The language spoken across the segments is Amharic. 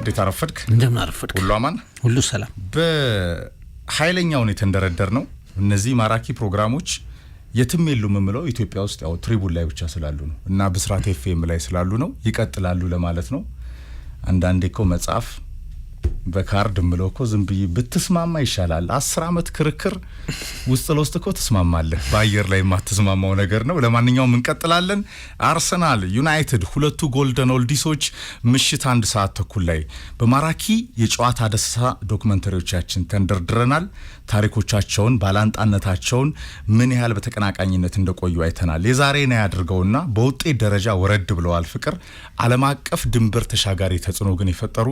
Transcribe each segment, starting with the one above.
እንዴት አረፈድክ? እንደምን አረፈድክ? ሁሉ አማን፣ ሁሉ ሰላም። በኃይለኛው ነው የተንደረደር ነው። እነዚህ ማራኪ ፕሮግራሞች የትም የሉም የምለው ኢትዮጵያ ውስጥ ያው ትሪቡን ላይ ብቻ ስላሉ ነው እና ብስራት ኤፍኤም ላይ ስላሉ ነው ይቀጥላሉ ለማለት ነው። አንዳንዴ እኮ መጽሐፍ በካርድ ምለው እኮ ዝም ብዬ ብትስማማ ይሻላል። 10 አመት ክርክር ውስጥ ለውስጥ እኮ ተስማማለህ። በአየር ላይ የማትስማማው ነገር ነው። ለማንኛውም እንቀጥላለን። አርሰናል ዩናይትድ ሁለቱ ጎልደን ኦልዲሶች ምሽት 1 ሰዓት ተኩል ላይ በማራኪ የጨዋታ ደስታ ዶክመንተሪዎቻችን ተንደርድረናል። ታሪኮቻቸውን ባላንጣነታቸውን ምን ያህል በተቀናቃኝነት እንደቆዩ አይተናል። የዛሬ ነው ያድርገውና በውጤት ደረጃ ወረድ ብለዋል። ፍቅር ዓለም አቀፍ ድንበር ተሻጋሪ ተጽዕኖ ግን የፈጠሩ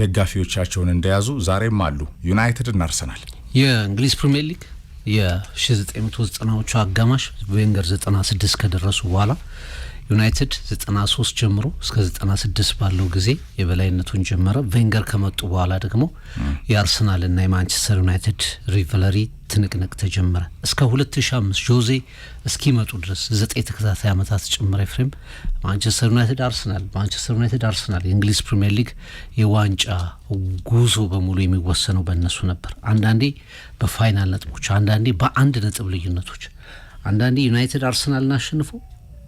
ደጋፊዎቻቸውን እንደያዙ ዛሬም አሉ። ዩናይትድ እና አርሰናል የእንግሊዝ ፕሪሚየር ሊግ የ1990ዎቹ አጋማሽ ቬንገር 96 ከደረሱ በኋላ ዩናይትድ 93 ጀምሮ እስከ 96 ባለው ጊዜ የበላይነቱን ጀመረ። ቬንገር ከመጡ በኋላ ደግሞ የአርሰናል እና የማንቸስተር ዩናይትድ ሪቨለሪ ትንቅንቅ ተጀመረ። እስከ 2005 ጆዜ እስኪመጡ ድረስ 9 ተከታታይ አመታት ጭምር ፍሬም ማንቸስተር ዩናይትድ አርሰናል የእንግሊዝ ፕሪሚየር ሊግ የዋንጫ ጉዞ በሙሉ የሚወሰነው በእነሱ ነበር። አንዳንዴ በፋይናል ነጥቦች፣ አንዳንዴ በአንድ ነጥብ ልዩነቶች፣ አንዳንዴ ዩናይትድ አርሰናልን አሸንፎ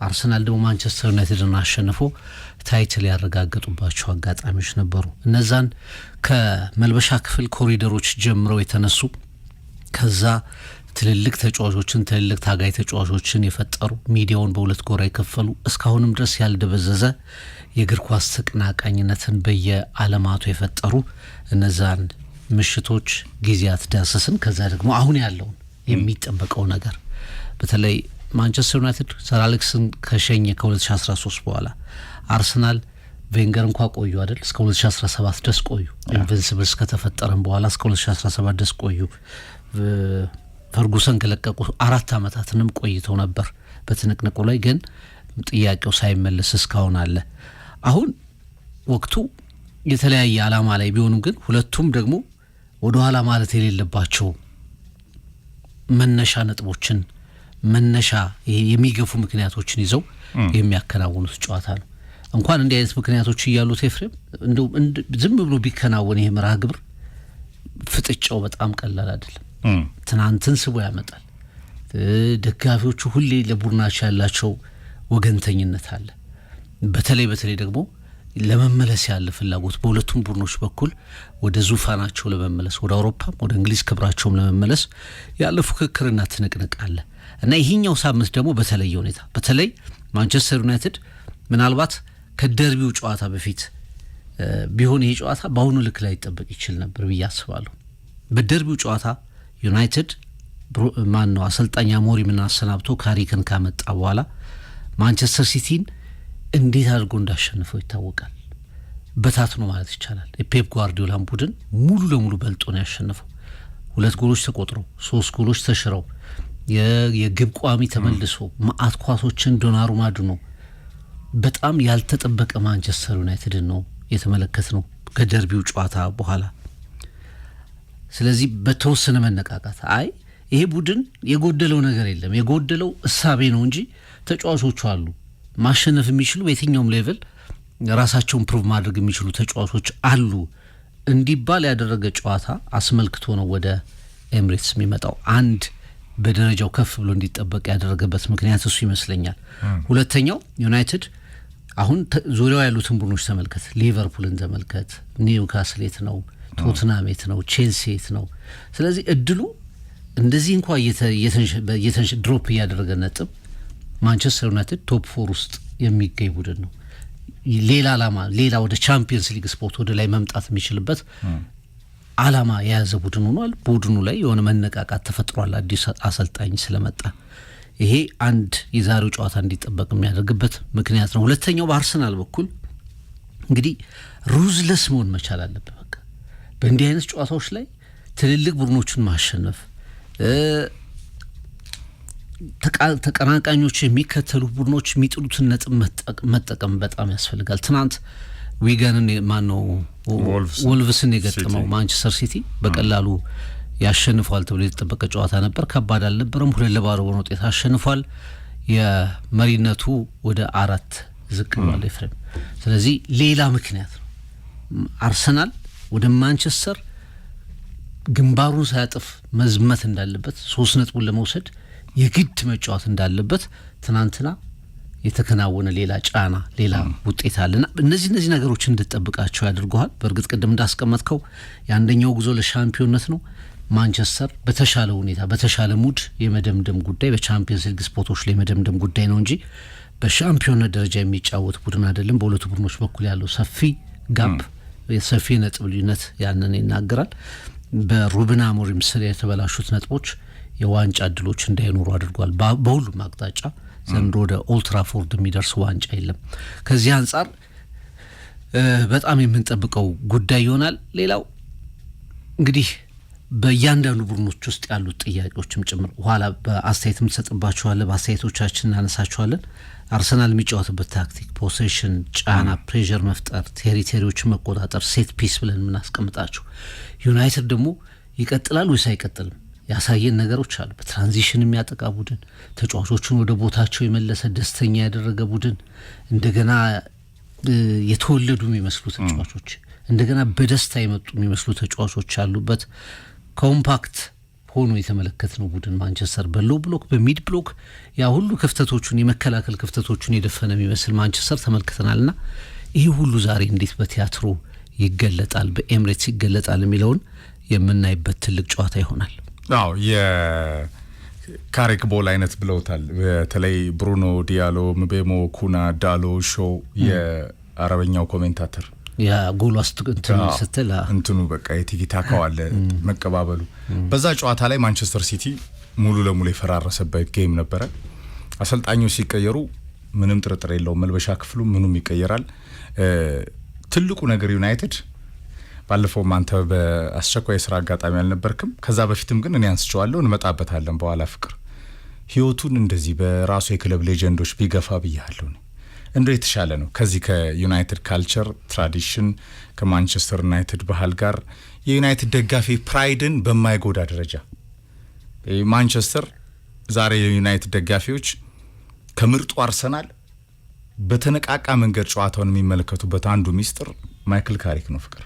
አርሰናል ደግሞ ማንቸስተር ዩናይትድን አሸንፎ ታይትል ያረጋገጡባቸው አጋጣሚዎች ነበሩ። እነዛን ከመልበሻ ክፍል ኮሪደሮች ጀምረው የተነሱ ከዛ ትልልቅ ተጫዋቾችን ትልልቅ ታጋይ ተጫዋቾችን የፈጠሩ ሚዲያውን በሁለት ጎራ የከፈሉ እስካሁንም ድረስ ያልደበዘዘ የእግር ኳስ ተቀናቃኝነትን በየዓለማቱ የፈጠሩ እነዛን ምሽቶች ጊዜያት ዳሰስን። ከዛ ደግሞ አሁን ያለውን የሚጠበቀው ነገር በተለይ ማንቸስተር ዩናይትድ ሰር አሌክስን ከሸኘ ከ2013 በኋላ አርሰናል ቬንገር እንኳን ቆዩ አይደል እስከ 2017 ድረስ ቆዩ። ኢንቪንሲብልስ ከተፈጠረም በኋላ እስከ 2017 ድረስ ቆዩ። ፈርጉሰን ከለቀቁ 4 አመታትንም ቆይተው ነበር በትንቅንቁ ላይ፣ ግን ጥያቄው ሳይመለስ እስካሁን አለ። አሁን ወቅቱ የተለያየ አላማ ላይ ቢሆኑም ግን ሁለቱም ደግሞ ወደ ኋላ ማለት የሌለባቸው መነሻ ነጥቦችን መነሻ የሚገፉ ምክንያቶችን ይዘው የሚያከናውኑት ጨዋታ ነው። እንኳን እንዲህ አይነት ምክንያቶች እያሉት ኤፍሬም እንደው ዝም ብሎ ቢከናወን ይሄ መርሃ ግብር ፍጥጫው በጣም ቀላል አይደለም። ትናንትን ስቦ ያመጣል። ደጋፊዎቹ ሁሌ ለቡድናቸው ያላቸው ወገንተኝነት አለ። በተለይ ደግሞ ለመመለስ ያለ ፍላጎት በሁለቱም ቡድኖች በኩል ወደ ዙፋናቸው ለመመለስ ወደ አውሮፓም ወደ እንግሊዝ ክብራቸውም ለመመለስ ያለ ፉክክርና ትንቅንቅ አለ እና ይሄኛው ሳምንት ደግሞ በተለየ ሁኔታ በተለይ ማንቸስተር ዩናይትድ ምናልባት ከደርቢው ጨዋታ በፊት ቢሆን ይሄ ጨዋታ በአሁኑ ልክ ላይ ይጠበቅ ይችል ነበር ብዬ አስባለሁ። በደርቢው ጨዋታ ዩናይትድ ማነው አሰልጣኝ አሞሪምን አሰናብቶ ካሪክን ካመጣ በኋላ ማንቸስተር ሲቲን እንዴት አድርጎ እንዳሸነፈው ይታወቃል። በታትኖ ማለት ይቻላል። የፔፕ ጓርዲዮላን ቡድን ሙሉ ለሙሉ በልጦ ነው ያሸነፈው። 2 ጎሎች ተቆጥረው 3 ጎሎች ተሽረው የግብ ቋሚ ተመልሶ ማአት ኳሶችን ዶናሩማ አድኖ በጣም ያልተጠበቀ ማንቸስተር ዩናይትድ ነው የተመለከትነው ከደርቢው ጨዋታ በኋላ። ስለዚህ በተወሰነ መነቃቃት ይሄ ቡድን የጎደለው ነገር የለም፣ የጎደለው እሳቤ ነው እንጂ ተጫዋቾቹ አሉ ማሸነፍ የሚችሉ በየትኛውም ሌቭል ራሳቸውን ፕሩቭ ማድረግ የሚችሉ ተጫዋቾች አሉ እንዲባል ያደረገ ጨዋታ አስመልክቶ ነው ወደ ኤምሬትስ የሚመጣው። አንድ በደረጃው ከፍ ብሎ እንዲጠበቅ ያደረገበት ምክንያት እሱ ይመስለኛል። ሁለተኛው ዩናይትድ አሁን ዙሪያው ያሉትን ቡድኖች ተመልከት፣ ሊቨርፑልን ተመልከት፣ ኒውካስል የት ነው፣ ቶትናም የት ነው፣ ቼልሲ የት ነው። ስለዚህ እድሉ እንደዚህ እንኳን ድሮፕ እያደረገ ነጥብ ማንቸስተር ዩናይትድ ቶፕ 4 ውስጥ የሚገኝ ቡድን ነው። ሌላ አላማ ሌላ ወደ ቻምፒየንስ ሊግ ስፖርት ወደ ላይ መምጣት የሚችልበት አላማ የያዘ ቡድን ሆኗል። ቡድኑ ላይ የሆነ መነቃቃት ተፈጥሯል አዲስ አሰልጣኝ ስለመጣ። ይሄ አንድ የዛሬው ጨዋታ እንዲጠበቅ የሚያደርግበት ምክንያት ነው። ሁለተኛው በአርሰናል በኩል እንግዲህ ሩዝለስ መሆን መቻል አለበት። በቃ በእንዲህ አይነት ጨዋታዎች ላይ ትልልቅ ቡድኖችን ማሸነፍ፣ ተቀናቃኞች የሚከተሉ ቡድኖች የሚጥሉትን ነጥብ መጠቀም በጣም ያስፈልጋል። ትናንት ዊገንን ማነው ወልቭስን የገጠመው ማንቸስተር ሲቲ በቀላሉ ያሸንፏል ተብሎ የተጠበቀ ጨዋታ ነበር። ከባድ አልነበረም። 2-0 በሆነ ውጤት አሸንፏል። የመሪነቱ ወደ 4 ዝቅ ብሏል ኤፍሬም። ስለዚህ ሌላ ምክንያት ነው አርሰናል ወደ ማንቸስተር ግንባሩን ሳያጥፍ መዝመት እንዳለበት 3 ነጥቡን ለመውሰድ የግድ መጫወት እንዳለበት ትናንትና የተከናወነ ሌላ ጫና ሌላ ውጤት አለና እነዚህ ነገሮች እንድትጠብቃቸው ያድርጓል። በእርግጥ ቅድም እንዳስቀመጥከው የአንደኛው ጉዞ ለሻምፒዮንነት ነው። ማንቸስተር በተሻለ ሁኔታ በተሻለ ሙድ የመደምደም ጉዳይ በቻምፒየንስ ሊግ ስፖርቶች ላይ የመደምደም ጉዳይ ነው እንጂ በሻምፒዮንነት ደረጃ የሚጫወት ቡድን አይደለም። በሁለቱ ቡድኖች በኩል ያለው ሰፊ ጋፕ የሰፊ ነጥብ ልዩነት ያንን ይናገራል። በሩበን አሞሪም ስር የተበላሹት ነጥቦች የዋንጫ እድሎች እንዳይኖሩ አድርጓል። በሁሉም አቅጣጫ ዘንድሮ ወደ ኦልድ ትራፎርድ የሚደርስ ዋንጫ የለም። ከዚህ አንጻር በጣም የምንጠብቀው ጉዳይ ይሆናል። ሌላው እንግዲህ በእያንዳንዱ ቡድኖች ውስጥ ያሉት ጥያቄዎችም ጭምር ኋላ በአስተያየትም ተሰጥባቸዋለን፣ በአስተያየቶቻችን እናነሳቸዋለን። አርሰናል የሚጫወትበት ታክቲክ፣ ፖሴሽን፣ ጫና፣ ፕሬዠር መፍጠር፣ ቴሪቶሪዎችን መቆጣጠር፣ ሴት ፒስ ብለን የምናስቀምጣቸው። ዩናይትድ ደግሞ ይቀጥላል ወይስ አይቀጥልም ያሳየን ነገሮች አሉ። በትራንዚሽን የሚያጠቃ ቡድን፣ ተጫዋቾቹን ወደ ቦታቸው የመለሰ ደስተኛ ያደረገ ቡድን፣ እንደገና የተወለዱ የሚመስሉ ተጫዋቾች፣ እንደገና በደስታ የመጡ የሚመስሉ ተጫዋቾች ያሉበት ኮምፓክት ሆኖ የተመለከትነው ቡድን ማንቸስተር በሎ ብሎክ በሚድ ብሎክ ያ ሁሉ ክፍተቶቹን የመከላከል ክፍተቶቹን የደፈነ የሚመስል ማንቸስተር ተመልክተናልና ይህ ሁሉ ዛሬ እንዴት በቲያትሩ ይገለጣል፣ በኤምሬትስ ይገለጣል የሚለውን የምናይበት ትልቅ ጨዋታ ይሆናል። አዎ የካሪክ ቦል አይነት ብለውታል። በተለይ ብሩኖ ዲያሎ፣ ምቤሞ ኩና፣ ዳሎ ሾው የአረበኛው ኮሜንታተር ያ ጎል ስትል እንትኑ በቃ የቲኪታካው አለ መቀባበሉ። በዛ ጨዋታ ላይ ማንቸስተር ሲቲ ሙሉ ለሙሉ የፈራረሰበት ጌም ነበረ። አሰልጣኞች ሲቀየሩ ምንም ጥርጥር የለውም መልበሻ ክፍሉ ምኑም ይቀየራል። ትልቁ ነገር ዩናይትድ ባለፈው አንተ በአስቸኳይ የስራ አጋጣሚ አልነበርክም። ከዛ በፊትም ግን እኔ አንስቼዋለሁ፣ እንመጣበታለን በኋላ ፍቅር ህይወቱን እንደዚህ በራሱ የክለብ ሌጀንዶች ቢገፋ ብያለሁ። እንደው የተሻለ ነው ከዚህ ከዩናይትድ ካልቸር ትራዲሽን ከማንቸስተር ዩናይትድ ባህል ጋር የዩናይትድ ደጋፊ ፕራይድን በማይጎዳ ደረጃ ማንቸስተር ዛሬ የዩናይትድ ደጋፊዎች ከምርጡ አርሰናል በተነቃቃ መንገድ ጨዋታውን የሚመለከቱበት አንዱ ሚስጥር ማይክል ካሪክ ነው። ፍቅር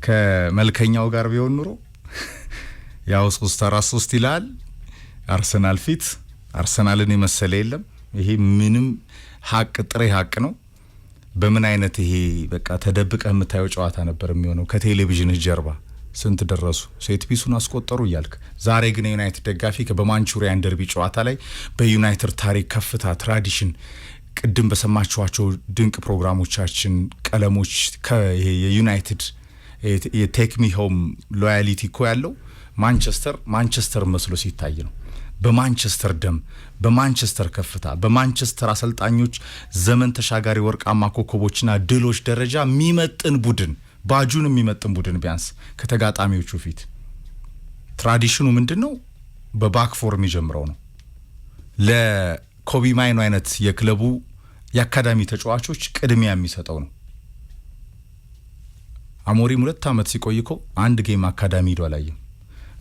ከመልከኛው ጋር ቢሆን ኑሮ ያው 3-4-3 ይላል አርሰናል ፊት አርሰናልን የመሰለ የለም። ይሄ ምንም ሀቅ ጥሬ ሀቅ ነው። በምን አይነት ይሄ በቃ ተደብቀ የምታየው ጨዋታ ነበር የሚሆነው። ከቴሌቪዥን ጀርባ ስንት ደረሱ ሴት ፒሱን አስቆጠሩ እያልክ። ዛሬ ግን የዩናይትድ ደጋፊ በማንቹሪያን ደርቢ ጨዋታ ላይ በዩናይትድ ታሪክ ከፍታ ትራዲሽን ቅድም በሰማችኋቸው ድንቅ ፕሮግራሞቻችን ቀለሞች የዩናይትድ የቴክ ሚ ሆም ሎያሊቲ እኮ ያለው ማንቸስተር መስሎ ሲታይ ነው። በማንቸስተር ደም በማንቸስተር ከፍታ በማንቸስተር አሰልጣኞች ዘመን ተሻጋሪ ወርቃማ ኮከቦችና ድሎች ደረጃ የሚመጥን ቡድን ባጁን የሚመጥን ቡድን ቢያንስ ከተጋጣሚዎቹ ፊት ትራዲሽኑ ምንድነው? በባክ ፎርም የሚጀምረው ነው። ለኮቢ ማይኖ አይነት የክለቡ የአካዳሚ ተጫዋቾች ቅድሚያ የሚሰጠው ነው። አሞሪም 2 ዓመት ሲቆይኮ አንድ ጌም አካዳሚ ሄዶ አላየም።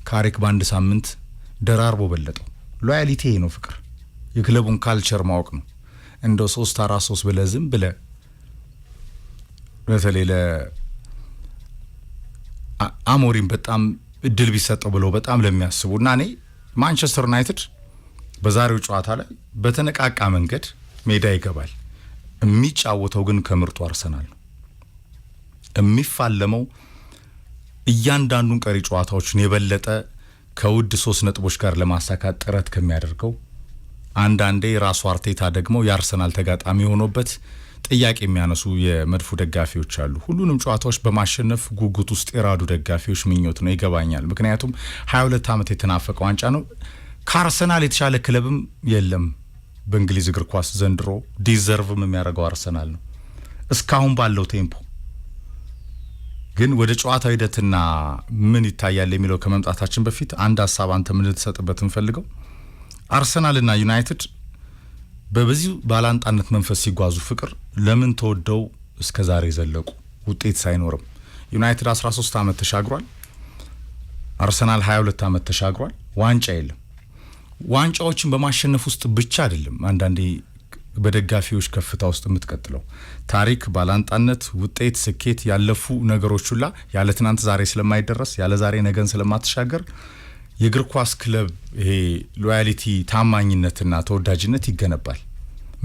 ካሪክ በአንድ ሳምንት ደራርቦ በለጠው። ሎያሊቲ ነው ፍቅር፣ የክለቡን ካልቸር ማወቅ ነው። እንደው 3-4-3 ብለ ዝም ብለ በተለይ ለአሞሪም በጣም እድል ቢሰጠው ብለው በጣም ለሚያስቡና እኔ ማንቸስተር ዩናይትድ በዛሬው ጨዋታ ላይ በተነቃቃ መንገድ ሜዳ ይገባል። የሚጫወተው ግን ከምርጡ አርሰናል ነው። የሚፋለመው እያንዳንዱን ቀሪ ጨዋታዎችን የበለጠ ከውድ 3 ነጥቦች ጋር ለማሳካት ጥረት ከሚያደርገው አንዳንዴ ራሱ አርቴታ ደግሞ የአርሰናል ተጋጣሚ ሆኖበት ጥያቄ የሚያነሱ የመድፉ ደጋፊዎች አሉ። ሁሉንም ጨዋታዎች በማሸነፍ ጉጉት ውስጥ የራዱ ደጋፊዎች ምኞት ነው፣ ይገባኛል። ምክንያቱም 22 ዓመት የተናፈቀ ዋንጫ ነው። ከአርሰናል የተሻለ ክለብም የለም በእንግሊዝ እግር ኳስ ዘንድሮ። ዲዘርቭም የሚያደርገው አርሰናል ነው እስካሁን ባለው ቴምፖ። ግን ወደ ጨዋታው ሂደትና ምን ይታያል የሚለው ከመምጣታችን በፊት አንድ ሐሳብ አንተ ምን ልትሰጥበት እንፈልገው። አርሰናልና ዩናይትድ በበዚሁ ባላንጣነት መንፈስ ሲጓዙ ፍቅር ለምን ተወደው እስከዛሬ ዘለቁ ውጤት ሳይኖርም? ዩናይትድ 13 ዓመት ተሻግሯል። አርሰናል 22 ዓመት ተሻግሯል። ዋንጫ የለም። ዋንጫዎችን በማሸነፍ ውስጥ ብቻ አይደለም አንዳንዴ በደጋፊዎች ከፍታ ውስጥ የምትቀጥለው ታሪክ ባላንጣነት ውጤት ስኬት ያለፉ ነገሮች ሁላ ያለ ትናንት ዛሬ ስለማይደረስ ያለ ዛሬ ነገን ስለማትሻገር የእግር ኳስ ክለብ ይሄ ሎያሊቲ ታማኝነትና ተወዳጅነት ይገነባል።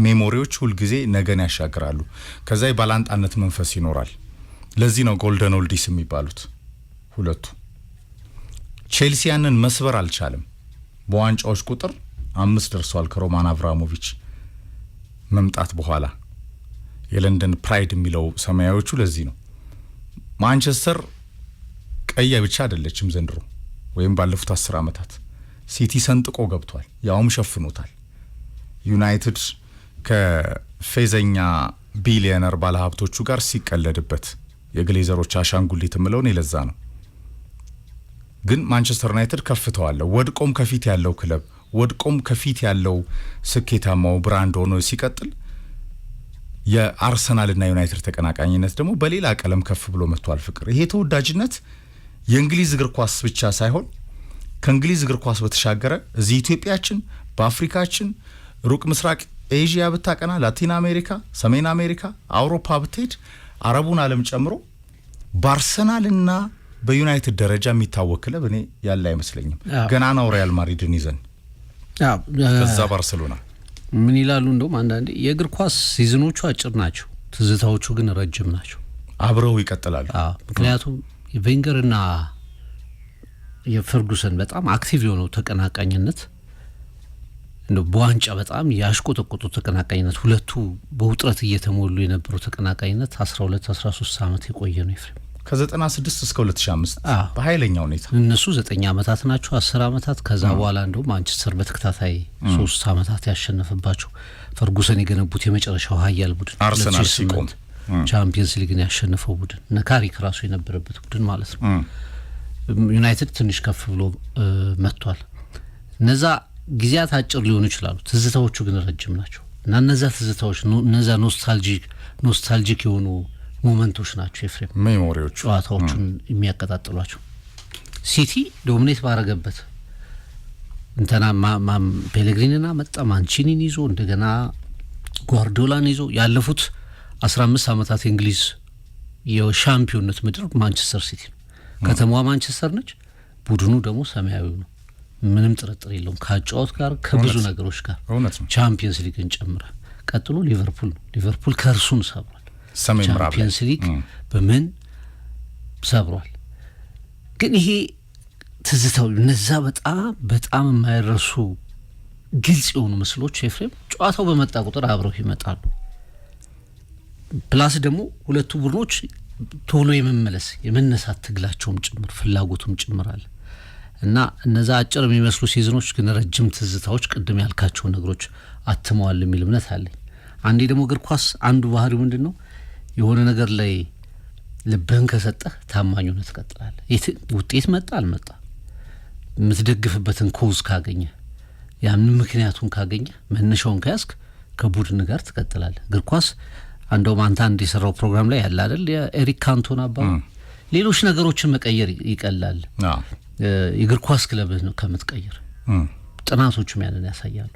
ሜሞሪዎች ሁሉ ጊዜ ነገን ያሻግራሉ። ከዛ የባላንጣነት መንፈስ ይኖራል። ለዚህ ነው ጎልደን ኦልዲስ የሚባሉት ሁለቱ። ቼልሲ ያንን መስበር አልቻለም። በዋንጫዎች ቁጥር 5 ደርሷል ከሮማን አብራሞቪች መምጣት በኋላ። የለንደን ፕራይድ የሚለው ሰማያዊዎቹ ለዚህ ነው። ማንቸስተር ቀይ ብቻ አይደለችም ዘንድሮ ወይም ባለፉት 10 ዓመታት ሲቲ ሰንጥቆ ገብቷል፣ ያውም ሸፍኖታል። ዩናይትድ ከፌዘኛ ቢሊዮነር ባለሀብቶቹ ጋር ሲቀለድበት የግሌዘሮች አሻንጉሊት ምለውን የለዛ ነው። ግን ማንቸስተር ዩናይትድ ከፍተዋል። ወድቆም ከፊት ያለው ክለብ ወድቆም ከፊት ያለው ስኬታማው ብራንድ ሆኖ ሲቀጥል የአርሰናልና ዩናይትድ ተቀናቃኝነት ደግሞ በሌላ ቀለም ከፍ ብሎ መጥቷል። ፍቅር ይሄ ተወዳጅነት የእንግሊዝ እግር ኳስ ብቻ ሳይሆን ከእንግሊዝ እግር ኳስ በተሻገረ እዚህ ኢትዮጵያችን፣ በአፍሪካችን፣ ሩቅ ምስራቅ ኤዥያ ብታቀና፣ ላቲን አሜሪካ፣ ሰሜን አሜሪካ፣ አውሮፓ ብትሄድ አረቡን ዓለም ጨምሮ በአርሰናልና በዩናይትድ ደረጃ የሚታወቅ ክለብ እኔ ያለ አይመስለኝም። ገና ነው ሪያል ማድሪድን ይዘን ከዛ ባርሴሎና ምን ይላሉ? እንደውም አንዳንዴ የእግር ኳስ ሲዝኖቹ አጭር ናቸው፣ ትዝታዎቹ ግን ረጅም ናቸው። አብረው ይቀጥላሉ። ምክንያቱም የቬንገርና የፈርጉሰን በጣም አክቲቭ የሆነው ተቀናቃኝነት እንደው በዋንጫ በጣም ያሽቆጠቆጡ ተቀናቃኝነት፣ ሁለቱ በውጥረት እየተሞሉ የነበሩ ተቀናቃኝነት 12-13 ዓመት የቆየ ነው። ይፍሬም ከ96 እስከ 2005 በኃይለኛው ሁኔታ እነሱ 9 ዓመታት ናቸው፣ 10 ዓመታት። ከዛ በኋላ እንደው ማንቸስተር በተከታታይ 3 ዓመታት ያሸነፈባቸው፣ ፈርጉሰን የገነቡት የመጨረሻው ኃያል ቡድን አርሰናል ሲቆም ቻምፒየንስ ሊግን ያሸነፈው ቡድን ነካሪክ ራሱ የነበረበት ቡድን ማለት ነው። ዩናይትድ ትንሽ ከፍ ብሎ መጥቷል። እነዛ ጊዜያት አጭር ሊሆኑ ይችላሉ፣ ትዝታዎቹ ግን ረጅም ናቸው እና እነዛ ትዝታዎች እነዛ ኖስታልጂክ የሆኑ ሞመንቶች ናቸው ኤፍሬም ሜሞሪዎቹ ጨዋታዎቹን የሚያቀጣጥሏቸው። ሲቲ ዶሚኔት ባረገበት እንተና ፔሌግሪኒና መጣ ማንቺኒን ይዞ እንደገና ጓርዲዮላን ይዞ ያለፉት 15 ዓመታት የእንግሊዝ የሻምፒዮንነት ምድር ማንቸስተር ሲቲ ነው። ከተማዋ ማንቸስተር ነች፣ ቡድኑ ደግሞ ሰማያዊው ነው። ምንም ጥርጥር የለውም። ከአጫወት ጋር ከብዙ ነገሮች ጋር ቻምፒየንስ ሊግን ጨምረ ቀጥሎ ሊቨርፑል ነው። ሊቨርፑል ከእርሱን ሰብሯል። ቻምፒየንስ ሊግ በምን ሰብሯል። ግን ይሄ ትዝታው እነዛ በጣም የማይረሱ ግልጽ የሆኑ ምስሎች ኤፍሬም ጨዋታው በመጣ ቁጥር አብረው ይመጣሉ። ፕላስ ደግሞ ሁለቱ ቡድኖች ቶሎ የመነሳት ትግላቸውም ጭምር ፍላጎቱም ጭምራል እና እነዛ አጭር የሚመስሉ ሲዝኖች ግን ረጅም ትዝታዎች ቅድም ያልካቸው ነገሮች አትመዋል የሚል እምነት አለኝ። አንዴ ደግሞ እግር ኳስ አንዱ ባህሪው ምንድነው? የሆነ ነገር ላይ ልብህን ከሰጠህ ታማኙነት ትቀጥላለህ። ውጤት መጣ አልመጣ የምትደግፍበትን ኮዝ ካገኘ ያን ምክንያቱን ካገኘ መነሻውን ከያዝክ ከቡድን ጋር ትቀጥላለህ። እግር ኳስ አንደው አንድ የሰራው ፕሮግራም ላይ ያለ አይደል የኤሪክ ካንቶና ሌሎች ነገሮችን መቀየር ይቀላል የእግር ኳስ ክለብህ ነው ከምትቀይር። ጥናቶቹም ያንን ያሳያሉ።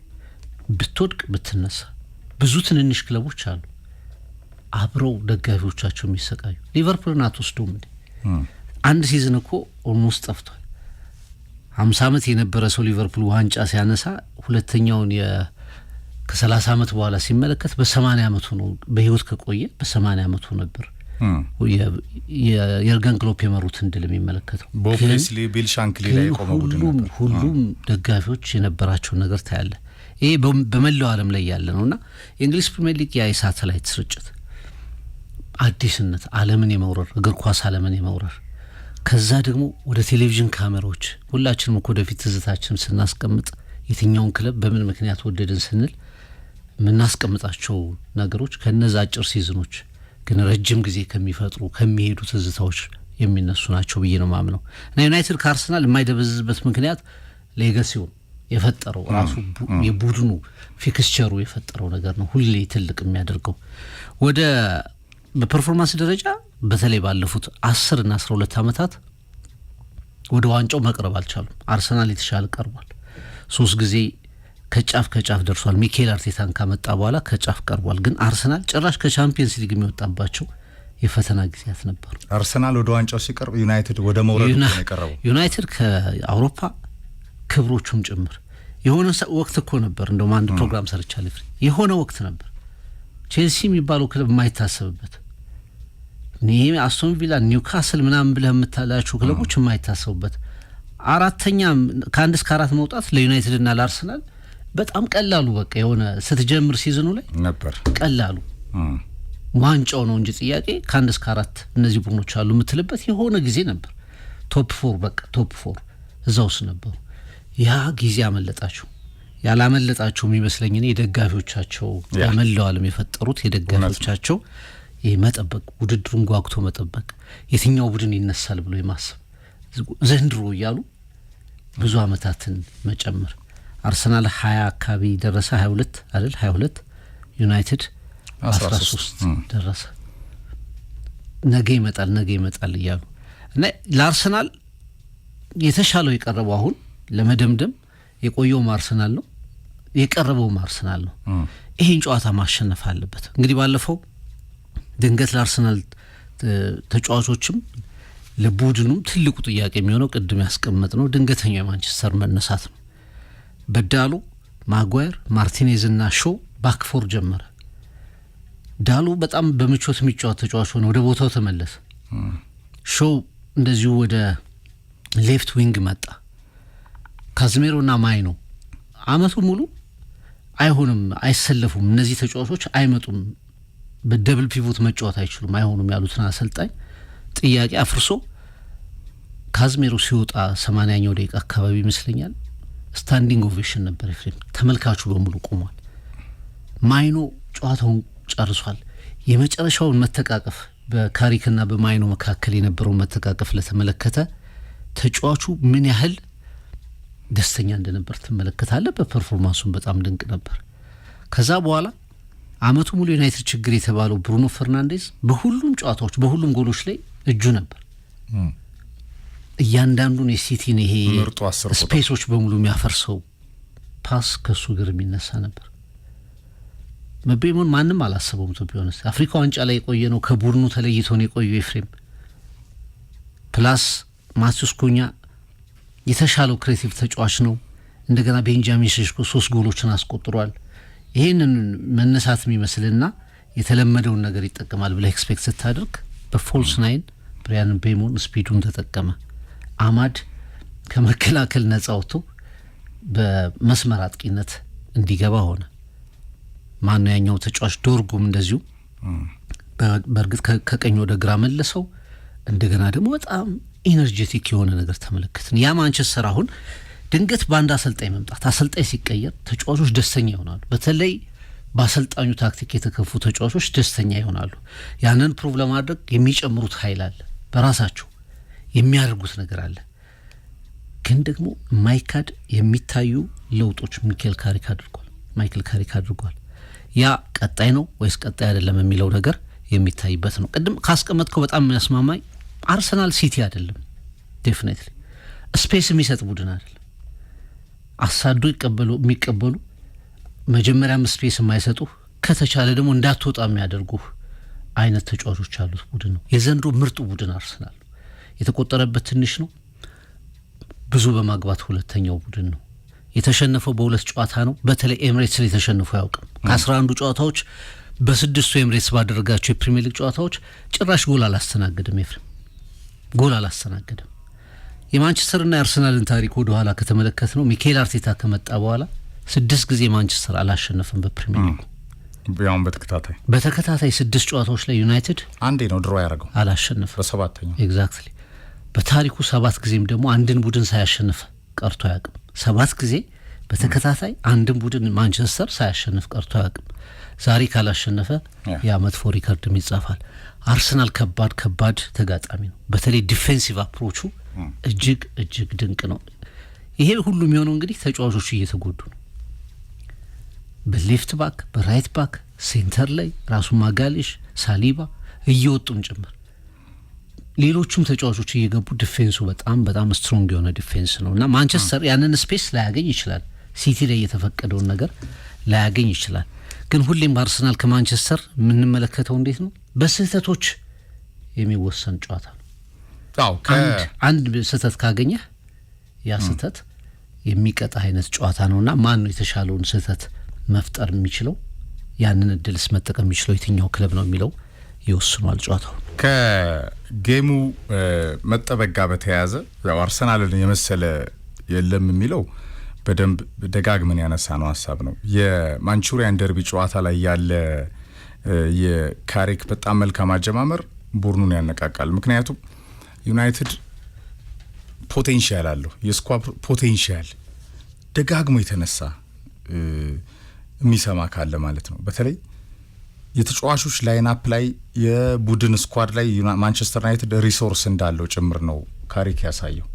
ብትወድቅ ብትነሳ ብዙ ትንንሽ ክለቦች አሉ አብረው ደጋፊዎቻቸው የሚሰቃዩ። ሊቨርፑልን አትወስዱም እንዴ? አንድ ሲዝን እኮ ኦልሞስት ጠፍቷል። 50 ዓመት የነበረ ሰው ሊቨርፑል ዋንጫ ሲያነሳ ሁለተኛውን ከ30 ዓመት በኋላ ሲመለከት በ80 ዓመቱ ነው በህይወት ከቆየ በ80 ዓመቱ ነበር የርገን ክሎፕ የመሩትን ድል የሚመለከተው። ቦብሌስሊ ቢል ሻንክሊ ላይ ቆመው ሁሉም ደጋፊዎች የነበራቸው ነገር ታያለ። ይሄ በመላው ዓለም ላይ ያለ ነውና የእንግሊዝ ፕሪሚየር ሊግ የሳተላይት ስርጭት አዲስነት ዓለምን የመውረር እግር ኳስ ዓለምን የመውረር ከዛ ደግሞ ወደ ቴሌቪዥን ካሜራዎች ሁላችንም እኮ ወደፊት ትዝታችን ስናስቀምጥ የትኛውን ክለብ በምን ምክንያት ወደድን ስንል ምናስቀምጣቸው ነገሮች ከነዛ አጭር ሲዝኖች ግን ረጅም ጊዜ ከሚፈጥሩ ከሚሄዱ ትዝታዎች የሚነሱ ናቸው ብዬ ነው ማምነው። እና ዩናይትድ ከአርሰናል የማይደበዝዝበት ምክንያት ሌጋሲው የፈጠረው ራሱ የቡድኑ ፊክስቸሩ የፈጠረው ነገር ነው ሁሌ ትልቅ የሚያደርገው። ወደ በፐርፎርማንስ ደረጃ በተለይ ባለፉት 10 እና 12 ዓመታት ወደ ዋንጫው መቅረብ አልቻሉም። አርሰናል የተሻለ ቀርቧል። 3 ጊዜ ከጫፍ ደርሷል። ሚኬል አርቴታን ካመጣ በኋላ ከጫፍ ቀርቧል። ግን አርሰናል ጭራሽ ከቻምፒየንስ ሊግ የሚወጣባቸው የፈተና ጊዜያት ነበሩ። አርሰናል ወደ ዋንጫው ሲቀርብ ዩናይትድ ወደ መውረድ ነው የቀረበው። ዩናይትድ ከአውሮፓ ክብሮቹም ጭምር የሆነ ወቅት እኮ ነበር። እንደውም አንድ ፕሮግራም ሰርቻለሁ። የሆነ ወቅት ነበር ቼልሲ የሚባለው ክለብ የማይታሰብበት፣ አስቶን ቪላ፣ ኒውካስል ምናምን ብለህ የምታላቸው ክለቦች የማይታሰቡበት፣ አራተኛ ከ1 እስከ 4 መውጣት ለዩናይትድ እና ለአርሰናል በጣም ቀላሉ በቃ የሆነ ስትጀምር ሲዝኑ ላይ ነበር ቀላሉ ዋንጫው ነው እንጂ ጥያቄ ከ1 እስከ 4 እነዚህ ቡድኖች አሉ የምትልበት የሆነ ጊዜ ነበር። ቶፕ 4 በቃ ቶፕ 4 እዛው ነበሩ። ያ ጊዜ አመለጣቸው። ያላመለጣቸው የሚመስለኝ እኔ የደጋፊዎቻቸው በመላው ዓለም የፈጠሩት የደጋፊዎቻቸው መጠበቅ፣ ውድድሩን ጓጉቶ መጠበቅ፣ የትኛው ቡድን ይነሳል ብሎ የማሰብ ዘንድሮ እያሉ ብዙ አመታትን መጨመር። አርሰናል 20 አካባቢ ደረሰ፣ 22 አይደል 22፣ ዩናይትድ 13 ደረሰ። ነገ ይመጣል እያሉ እና ለአርሰናል የተሻለው የቀረበው አሁን ለመደምደም የቆየውም አርሰናል ነው የቀረበውም አርሰናል ነው። ይሄን ጨዋታ ማሸነፍ አለበት። እንግዲህ ባለፈው ድንገት ለአርሰናል ተጫዋቾችም ለቡድኑም ትልቁ ጥያቄ የሚሆነው ቅድም ያስቀመጥነው ድንገተኛው የማንቸስተር መነሳት ነው። በዳሉ፣ ማጓየር፣ ማርቲኔዝ እና ሾው ባክፎር ጀመረ። ዳሉ በጣም በምቾት የሚጫወት ተጫዋች ሆነ፣ ወደ ቦታው ተመለሰ። ሾው እንደዚሁ ወደ ሌፍት ዊንግ መጣ። ካዝሜሮና ማይኖ አመቱ ሙሉ አይሆንም፣ አይሰለፉም፣ እነዚህ ተጫዋቾች አይመጡም፣ በደብል ፒቮት መጫወት አይችሉም፣ አይሆኑም ያሉትን አሰልጣኝ ጥያቄ አፍርሶ ካዝሜሮ ሲወጣ 80ኛው ደቂቃ አካባቢ ይመስለኛል ስታንዲንግ ኦቬሽን ነበር። ኤፍሬም ተመልካቹ በሙሉ ቆሟል። ማይኖ ጨዋታውን ጨርሷል። የመጨረሻውን መተቃቀፍ በካሪክና በማይኖ መካከል የነበረውን መተቃቀፍ ለተመለከተ ተጫዋቹ ምን ያህል ደስተኛ እንደነበር ትመለከታለህ። በፐርፎርማንሱም በጣም ድንቅ ነበር። ከዛ በኋላ አመቱ ሙሉ ዩናይትድ ችግር የተባለው ብሩኖ ፈርናንዴዝ በሁሉም ጨዋታዎች በሁሉም ጎሎች ላይ እጁ ነበር። እያንዳንዱን የሲቲን ይሄ ስፔሶች በሙሉ የሚያፈርሰው ፓስ ከሱ እግር የሚነሳ ነበር። መቤሞን ማንም አላሰበውም። ቢሆንስ አፍሪካ ዋንጫ ላይ የቆየ ነው፣ ከቡድኑ ተለይቶ ነው የቆየው ኤፍሬም። ፕላስ ማቲዩስ ኩኛ የተሻለው ክሬቲቭ ተጫዋች ነው። እንደገና ቤንጃሚን ሼሽኮ 3 ጎሎችን አስቆጥሯል። ይህንን መነሳት የሚመስልና የተለመደውን ነገር ይጠቀማል ብለህ ኤክስፔክት ስታደርግ በፎልስ ናይን ብሪያን ቤሞን ስፒዱን ተጠቀመ። አማድ ከመከላከል ነጻ ወጥቶ በመስመር አጥቂነት እንዲገባ ሆነ። ማነው ያኛው ተጫዋች ዶርጉም እንደዚሁ በእርግጥ ከቀኝ ወደ ግራ መለሰው። እንደገና ደግሞ በጣም ኢነርጄቲክ የሆነ ነገር ተመለከትን። ያ ማንቸስተር አሁን ድንገት በአንድ አሰልጣኝ መምጣት፣ አሰልጣኝ ሲቀየር ተጫዋቾች ደስተኛ ይሆናሉ። በተለይ በአሰልጣኙ ታክቲክ የተከፉ ተጫዋቾች ደስተኛ ይሆናሉ። ያንን ፕሩቭ ለማድረግ የሚጨምሩት ኃይል አለ፣ በራሳቸው የሚያደርጉት ነገር አለ። ግን ደግሞ ማይካድ የሚታዩ ለውጦች ማይክል ካሪክ አድርጓል። ያ ቀጣይ ነው ወይስ ቀጣይ አይደለም የሚለው ነገር የሚታይበት ነው። ቅድም ካስቀመጥከው በጣም የሚያስማማኝ አርሰናል ሲቲ አይደለም። ዴፊኒትሊ ስፔስ የሚሰጥ ቡድን አይደለም። አሳዶ የሚቀበሉ መጀመሪያም ስፔስ የማይሰጡ ከተቻለ ደግሞ እንዳትወጣ የሚያደርጉ አይነት ተጫዋቾች ያሉት ቡድን ነው። የዘንድሮ ምርጡ ቡድን አርሰናል ነው። የተቆጠረበት ትንሽ ነው፣ ብዙ በማግባት ሁለተኛው ቡድን ነው። የተሸነፈው በ2 ጨዋታ ነው። በተለይ ኤምሬትስ ላይ ተሸንፈው ያውቅም። ከ11 ጨዋታዎች በ6ቱ ኤምሬትስ ባደረጋቸው የፕሪሚየር ሊግ ጨዋታዎች ጭራሽ ጎል አላስተናገደም። ኤፍሬም ጎል አላስተናገደም። የማንቸስተርና የአርሰናልን ታሪክ ወደ ኋላ ከተመለከት ነው ሚኬል አርቴታ ከመጣ በኋላ 6 ጊዜ ማንቸስተር አላሸነፈም በፕሪሚየር ሊግ። ያው በተከታታይ 6 ጨዋታዎች ላይ ዩናይትድ አንዴ ነው ድሮ ያደረገው፣ አላሸነፈም በ7ኛው። ኤግዛክትሊ። በታሪኩ 7 ጊዜም ደግሞ አንድን ቡድን ሳያሸንፍ ቀርቶ አያውቅም። 7 ጊዜ በተከታታይ አንድን ቡድን ማንቸስተር ሳያሸንፍ ቀርቶ አያውቅም። ዛሬ ካላሸነፈ ያ መጥፎ ሪከርድም ይጻፋል። አርሰናል ከባድ ተጋጣሚ ነው። በተለይ ዲፌንሲቭ አፕሮቹ እጅግ ድንቅ ነው። ይሄ ሁሉ የሚሆነው እንግዲህ ተጫዋቾቹ እየተጎዱ ነው። በሌፍት ባክ፣ በራይት ባክ፣ ሴንተር ላይ ራሱ ማጋሌሽ፣ ሳሊባ እየወጡም ጭምር ሌሎቹም ተጫዋቾች እየገቡ ዲፌንሱ በጣም ስትሮንግ የሆነ ዲፌንስ ነው እና ማንቸስተር ያንን ስፔስ ላያገኝ ይችላል። ሲቲ ላይ የተፈቀደውን ነገር ላያገኝ ይችላል። ግን ሁሌም አርሰናል ከማንቸስተር የምንመለከተው እንዴት ነው? በስህተቶች የሚወሰን ጨዋታ ነው። አንድ ስህተት ካገኘህ ያ ስህተት የሚቀጣ አይነት ጨዋታ ነውና ማን ነው የተሻለውን ስህተት መፍጠር የሚችለው ያንን እድልስ መጠቀም የሚችለው የትኛው ክለብ ነው የሚለው ይወስኗል ጨዋታው። ከጌሙ መጠበቅ ጋር በተያያዘ ያው አርሰናልን የመሰለ የለም የሚለው በደንብ ደጋግመን ያነሳ ነው ሀሳብ ነው። የማንቹሪያን ደርቢ ጨዋታ ላይ ያለ የካሪክ በጣም መልካም አጀማመር ቡድኑን ያነቃቃል። ምክንያቱም ዩናይትድ ፖቴንሻል አለው፣ የስኳድ ፖቴንሻል ደጋግሞ የተነሳ የሚሰማ ካለ ማለት ነው። በተለይ የተጫዋቾች ላይን አፕ ላይ የቡድን ስኳድ ላይ ማንቸስተር ዩናይትድ ሪሶርስ እንዳለው ጭምር ነው ካሪክ ያሳየው።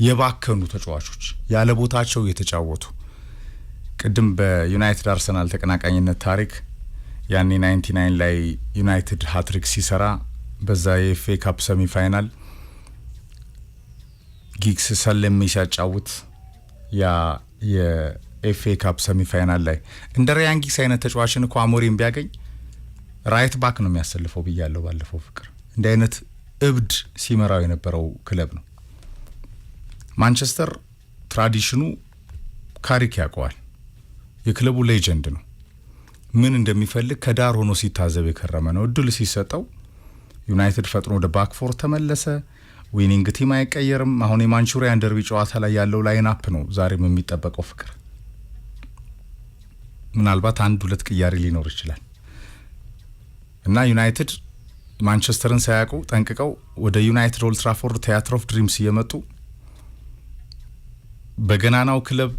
የባከኑ ተጫዋቾች ያለ ቦታቸው የተጫወቱ ቅድም በዩናይትድ አርሰናል ተቀናቃኝነት ታሪክ ያኔ 99 ላይ ዩናይትድ ሃትሪክ ሲሰራ በዛ የኤፍኤ ካፕ ሰሚ ፋይናል ጊግስ ሰለሜ ሲያጫውት ያ የኤፍኤ ካፕ ሰሚ ፋይናል ላይ እንደ ራያን ጊግስ አይነት ተጫዋችን እኮ አሞሪም ቢያገኝ ራይት ባክ ነው የሚያሰልፈው ብያለሁ ባለፈው ፍቅር። እንደ አይነት እብድ ሲመራው የነበረው ክለብ ነው ማንቸስተር። ትራዲሽኑ ካሪክ ያውቀዋል። የክለቡ ሌጀንድ ነው። ምን እንደሚፈልግ ከዳር ሆኖ ሲታዘብ የከረመ ነው። እድል ሲሰጠው ዩናይትድ ፈጥኖ ወደ ባክፎር ተመለሰ። ዊኒንግ ቲም አይቀየርም። አሁን የማንቹሪያን ደርቢ ጨዋታ ላይ ያለው ላይን አፕ ነው ዛሬም የሚጠበቀው ፍቅር። ምናልባት 1-2 ቅያሪ ሊኖር ይችላል እና ዩናይትድ ማንቸስተርን ሳያውቁ ጠንቅቀው ወደ ዩናይትድ ኦልድ ትራፎርድ ቲያትር ኦፍ ድሪምስ እየመጡ በገናናው ክለብ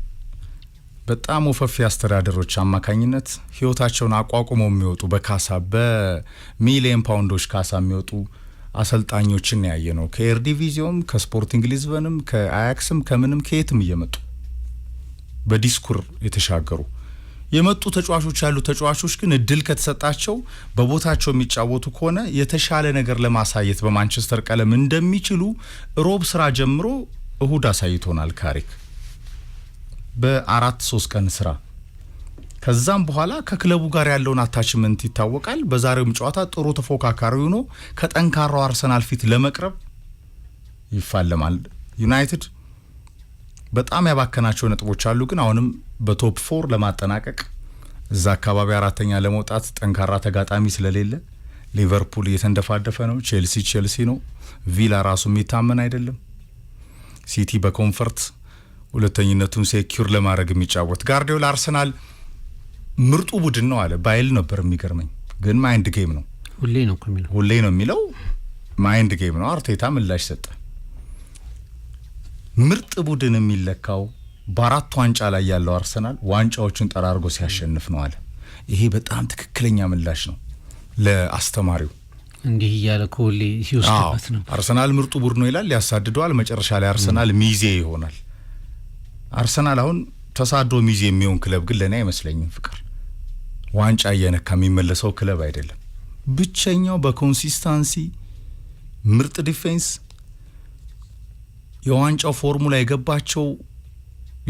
በጣም ወፈፊ አስተዳደሮች አማካኝነት ህይወታቸውን አቋቁመው የሚወጡ በካሳ በሚሊየን ፓውንዶች ካሳ የሚወጡ አሰልጣኞችን ያየ ነው። ከኤርዲቪዚዮም ከስፖርቲንግ ሊዝበንም ከአያክስም ከምንም ከየትም እየመጡ በዲስኩር የተሻገሩ የመጡ ተጫዋቾች ያሉ ተጫዋቾች ግን እድል ከተሰጣቸው በቦታቸው የሚጫወቱ ከሆነ የተሻለ ነገር ለማሳየት በማንቸስተር ቀለም እንደሚችሉ ሮብ ስራ ጀምሮ እሁድ አሳይቶናል ካሪክ በ4-3 ቀን ስራ። ከዛም በኋላ ከክለቡ ጋር ያለውን አታችመንት ይታወቃል። በዛሬውም ጨዋታ ጥሩ ተፎካካሪ ሆኖ ከጠንካራው አርሰናል ፊት ለመቅረብ ይፋለማል። ዩናይትድ በጣም ያባከናቸው ነጥቦች አሉ፣ ግን አሁንም በቶፕ 4 ለማጠናቀቅ እዛ አካባቢ አራተኛ ለመውጣት ጠንካራ ተጋጣሚ ስለሌለ ሊቨርፑል እየተንደፋደፈ ነው። ቼልሲ ነው። ቪላ ራሱ የሚታመን አይደለም። ሲቲ በኮንፈርት ሁለተኝነቱን ሴኩር ለማድረግ የሚጫወት ጋርዲዮላ አርሰናል ምርጡ ቡድን ነው አለ ባይል ነበር። የሚገርመኝ ግን ማይንድ ጌም ነው ሁሌ ነው የሚለው ማይንድ ጌም ነው። አርቴታ ምላሽ ሰጠ። ምርጥ ቡድን የሚለካው በአራት ዋንጫ ላይ ያለው አርሰናል ዋንጫዎችን ጠራርጎ ሲያሸንፍ ነው አለ። ይሄ በጣም ትክክለኛ ምላሽ ነው ለአስተማሪው። እንዲህ እያለ ኮሌ ሲወስድበት ነው። አርሰናል ምርጡ ቡድን ነው ይላል፣ ያሳድደዋል። መጨረሻ ላይ አርሰናል ሚዜ ይሆናል። አርሰናል አሁን ተሳዶ ሚዜ የሚሆን ክለብ ግን ለኔ አይመስለኝም ፍቅር። ዋንጫ እየነካ የሚመለሰው ክለብ አይደለም። ብቸኛው በኮንሲስታንሲ ምርጥ ዲፌንስ የዋንጫው ፎርሙላ የገባቸው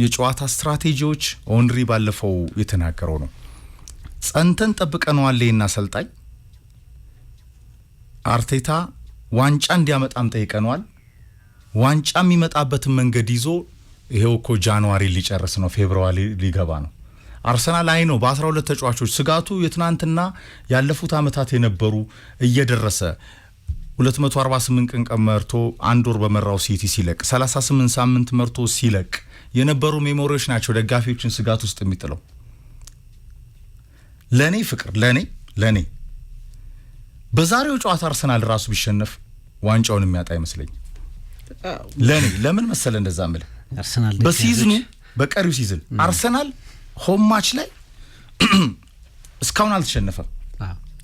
የጨዋታ ስትራቴጂዎች ኦንሪ ባለፈው የተናገረው ነው። ጸንተን ጠብቀነዋል እና አሰልጣኝ አርቴታ ዋንጫ እንዲያመጣም ጠይቀነዋል። ዋንጫ የሚመጣበትን መንገድ ይዞ ይሄው እኮ ጃንዋሪ ሊጨርስ ነው፣ ፌብሩዋሪ ሊገባ ነው። አርሰናል አይ ነው በ12 ተጫዋቾች ስጋቱ የትናንትና ያለፉት አመታት የነበሩ እየደረሰ 248 ቀን ቀመርቶ አንድ ወር በመራው ሲቲ ሲለቅ 38 ሳምንት መርቶ ሲለቅ የነበሩ ሜሞሪዎች ናቸው ደጋፊዎችን ስጋት ውስጥ የሚጥለው። ለኔ ፍቅር ለኔ በዛሬው ጨዋታ አርሰናል ራሱ ቢሸነፍ ዋንጫውን የሚያጣ አይመስለኝ። ለምን መሰለ እንደዛ ማለት አርሰናል በሲዝኑ በቀሪው ሲዝን አርሰናል ሆም ማች ላይ እስካሁን አልተሸነፈም።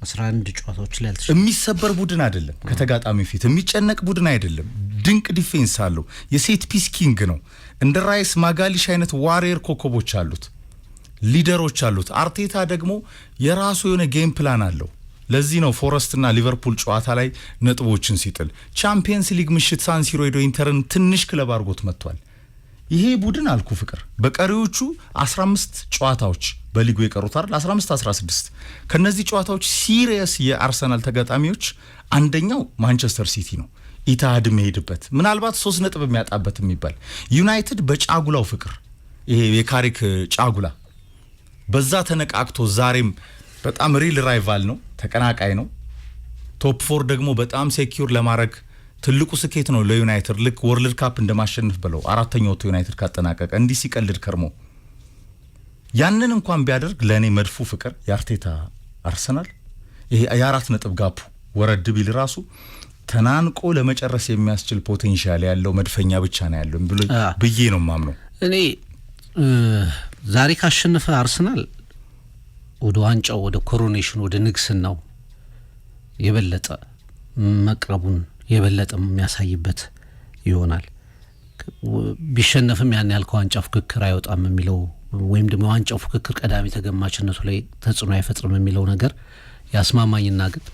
11 ጨዋታዎች ላይ አልተሸነፈም። የሚሰበር ቡድን አይደለም፣ ከተጋጣሚ ፊት የሚጨነቅ ቡድን አይደለም። ድንቅ ዲፌንስ አለው። የሴት ፒስ ኪንግ ነው። እንደ ራይስ ማጋሊሽ አይነት ዋሪየር ኮከቦች አሉት፣ ሊደሮች አሉት። አርቴታ ደግሞ የራሱ የሆነ ጌም ፕላን አለው። ለዚህ ነው ፎረስትና ሊቨርፑል ጨዋታ ላይ ነጥቦችን ሲጥል ቻምፒየንስ ሊግ ምሽት ሳን ሲሮ ሄዶ ኢንተርን ትንሽ ክለብ አድርጎት መጥቷል። ይሄ ቡድን አልኩ ፍቅር በቀሪዎቹ 15 ጨዋታዎች በሊጉ የቀሩት አይደል 15 16 ከነዚህ ጨዋታዎች ሲሪየስ የአርሰናል ተጋጣሚዎች አንደኛው ማንቸስተር ሲቲ ነው ኢታሃድ መሄድበት ምናልባት 3 ነጥብ የሚያጣበት የሚባል ዩናይትድ በጫጉላው ፍቅር ይሄ የካሪክ ጫጉላ በዛ ተነቃቅቶ ዛሬም በጣም ሪል ራይቫል ነው ተቀናቃይ ነው ቶፕ 4 ደግሞ በጣም ሴኩር ለማድረግ ትልቁ ስኬት ነው ለዩናይትድ ልክ ወርልድ ካፕ እንደማሸነፍ ብለው አራተኛው ዩናይትድ ካጠናቀቀ እንዲህ ሲቀልድ ከርሞ ያንን እንኳን ቢያደርግ ለኔ መድፉ ፍቅር የአርቴታ አርሰናል ይሄ የ4 ነጥብ ጋፑ ወረድ ቢል ራሱ ተናንቆ ለመጨረስ የሚያስችል ፖቴንሻል ያለው መድፈኛ ብቻ ነው ያለው ብዬ ነው ማምነው እኔ ዛሬ ካሸነፈ አርሰናል ወደ ዋንጫው ወደ ኮሮኔሽን ወደ ንግስናው የበለጠ መቅረቡን የበለጠ የሚያሳይበት ይሆናል ቢሸነፍም ያን ያህል ከዋንጫ ፍክክር አይወጣም የሚለው ወይም ደግሞ ዋንጫው ፍክክር ቀዳሚ ተገማችነቱ ላይ ተጽዕኖ አይፈጥርም የሚለው ነገር ያስማማኝና ግን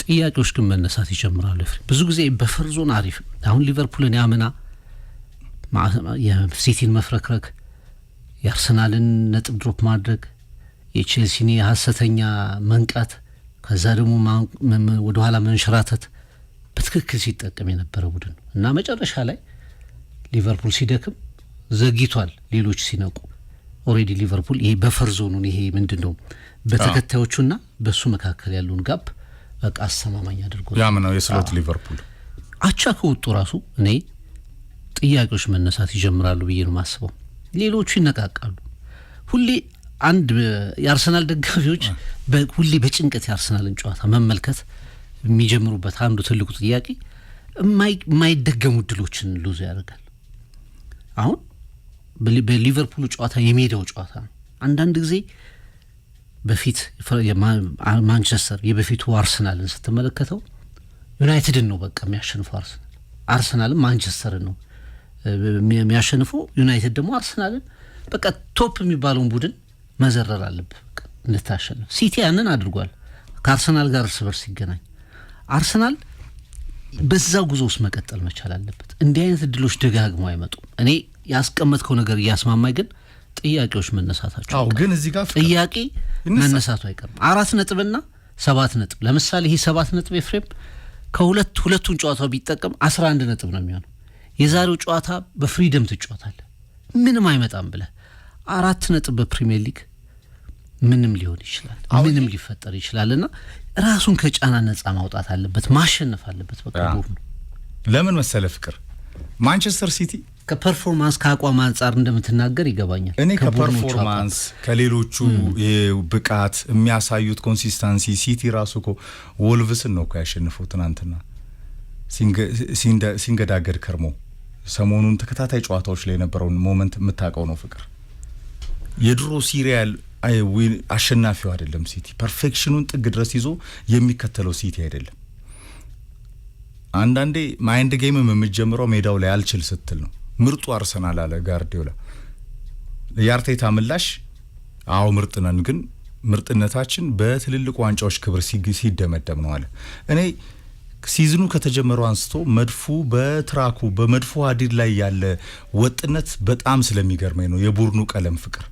ጥያቄዎች ግን መነሳት ይጀምራሉ ብዙ ጊዜ በፈርዞን አሪፍ አሁን ሊቨርፑልን ያመና የሲቲን መፍረክረክ የአርሰናልን ነጥብ ድሮፕ ማድረግ የቼልሲን ሐሰተኛ መንቃት ከዛ ደግሞ ወደ ኋላ መንሸራተት በትክክል ሲጠቀም የነበረ ቡድን እና መጨረሻ ላይ ሊቨርፑል ሲደክም ዘግይቷል ሌሎች ሲነቁ ኦሬዲ ሊቨርፑል ይሄ በፈርዞኑን ይሄ ምንድነው በተከታዮቹና በሱ መካከል ያለውን ጋፕ በቃ አስተማማኝ አድርጎ ያምነው የስሎት ሊቨርፑል አቻ ከወጡ ራሱ እኔ ጥያቄዎች መነሳት ይጀምራሉ ብዬ ነው ማስበው ሌሎቹ ይነቃቃሉ ሁሌ አንድ የአርሰናል ደጋፊዎች ሁሌ በጭንቀት የአርሰናልን ጨዋታ መመልከት የሚጀምሩበት አንዱ ትልቁ ጥያቄ የማይደገሙ ድሎችን ሉዝ ያደርጋል አሁን በሊቨርፑል ጨዋታ የሜዳው ጨዋታ ነው አንዳንድ ጊዜ በፊት ማንቸስተር የበፊቱ አርሰናልን ስትመለከተው ዩናይትድን ነው በቃ የሚያሸንፈው አርሰናልም ማንቸስተርን ነው የሚያሸንፈው ዩናይትድ ደግሞ አርሰናልን በቃ ቶፕ የሚባለውን ቡድን መዘረር አለበት እንድታሸንፍ ሲቲ ያንን አድርጓል ከአርሰናል ጋር እርስ በርስ ሲገናኝ አርሰናል በዛው ጉዞ ውስጥ መቀጠል መቻል አለበት እንዲህ አይነት እድሎች ደጋግመው አይመጡም እኔ ያስቀመጥከው ነገር እያስማማኝ ግን ጥያቄዎች መነሳታቸው አው ግን እዚህ ጋር ጥያቄ መነሳቱ አይቀርም 4 ነጥብና 7 ነጥብ ለምሳሌ ይሄ 7 ነጥብ ኤፍሬም ሁለቱን ጨዋታው ቢጠቀም 11 ነጥብ ነው የሚሆነው የዛሬው ጨዋታ በፍሪደም ትጫወታለህ ምንም አይመጣም ብለ 4 ነጥብ በፕሪሚየር ሊግ ምንም ሊሆን ይችላል ምንም ሊፈጠር ይችላልና ራሱን ከጫና ነፃ ማውጣት አለበት ማሸነፍ አለበት በቃ ቡድኑ ለምን መሰለ ፍቅር ማንቸስተር ሲቲ ከፐርፎርማንስ ከአቋም አንፃር እንደምትናገር ይገባኛል እኔ ከፐርፎርማንስ ከሌሎቹ ብቃት የሚያሳዩት ኮንሲስተንሲ ሲቲ ራሱ ወልቭስን ነው ያሸነፈው ትናንትና ሲንገዳገድ ከርሞ ሰሞኑን ተከታታይ ጨዋታዎች ላይ የነበረውን ሞመንት የምታውቀው ነው ፍቅር የድሮ ሲሪያል አሸናፊው አይደለም ሲቲ ፐርፌክሽኑን ጥግ ድረስ ይዞ የሚከተለው ሲቲ አይደለም አንዳንዴ ማይንድ ጌምም የሚጀምረው ሜዳው ላይ አልችል ስትል ነው ምርጡ አርሰናል አለ ጋርዲዮላ የአርቴታ ምላሽ አው ምርጥ ነን ግን ምርጥነታችን በትልልቅ ዋንጫዎች ክብር ሲደመደም ነው አለ እኔ ሲዝኑ ከተጀመረው አንስቶ መድፉ በትራኩ በመድፉ ሀዲድ ላይ ያለ ወጥነት በጣም ስለሚገርመኝ ነው የቡድኑ ቀለም ፍቅር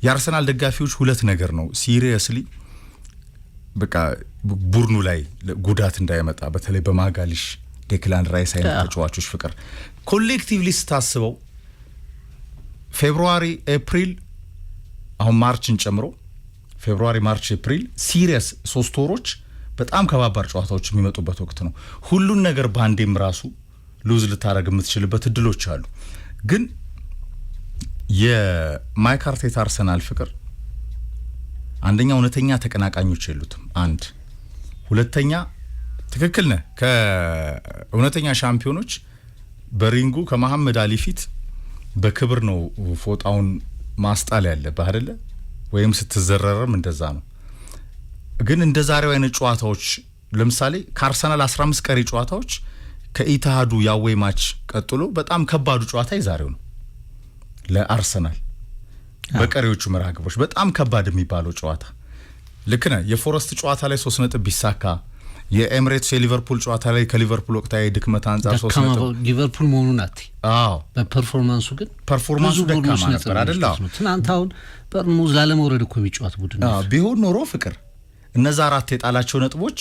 የአርሰናል ደጋፊዎች ሁለት ነገር ነው ሲሪየስሊ በቃ ቡድኑ ላይ ጉዳት እንዳይመጣ በተለይ በማጋሊሽ ዴክላን ራይስ አይነት ተጫዋቾች ፍቅር ኮሌክቲቭሊ ስታስበው ፌብሩዋሪ ኤፕሪል አሁን ማርችን ጨምሮ ፌብሩዋሪ ማርች ኤፕሪል ሲሪየስ 3 ወሮች በጣም ከባባር ጨዋታዎች የሚመጡበት ወቅት ነው ሁሉን ነገር ባንዴም ራሱ ሉዝ ልታረግ የምትችልበት እድሎች አሉ ግን የማይክ አርቴታ አርሰናል ፍቅር አንደኛ እውነተኛ ተቀናቃኞች የሉትም አንድ ሁለተኛ ትክክል ነህ ከእውነተኛ ሻምፒዮኖች በሪንጉ ከመሐመድ አሊ ፊት በክብር ነው ፎጣውን ማስጣል ያለበት አይደለ ወይም ስትዘረረም እንደዛ ነው ግን እንደዛሬው አይነት ጨዋታዎች ለምሳሌ ከአርሰናል 15 ቀሪ ጨዋታዎች ከኢታሃዱ ያዌይ ማች ቀጥሎ በጣም ከባዱ ጨዋታ ይዛሬው ነው ለአርሰናል በቀሪዎቹ መራግቦች በጣም ከባድ የሚባለው ጨዋታ ልክ ነህ የፎረስት ጨዋታ ላይ 3 ነጥብ ቢሳካ የኤምሬትስ የሊቨርፑል ጨዋታ ላይ ከሊቨርፑል ወቅታዊ ድክመት አንጻር 3 ነጥብ ሊቨርፑል መሆኑን በፐርፎርማንሱ ግን ደካማ ነበር አይደል? ትናንት አሁን በርሙዝ ላለመውረድ እኮ የሚጫወት ቡድን ነው ቢሆን ኖሮ ፍቅር እነዛ 4 የጣላቸው ነጥቦች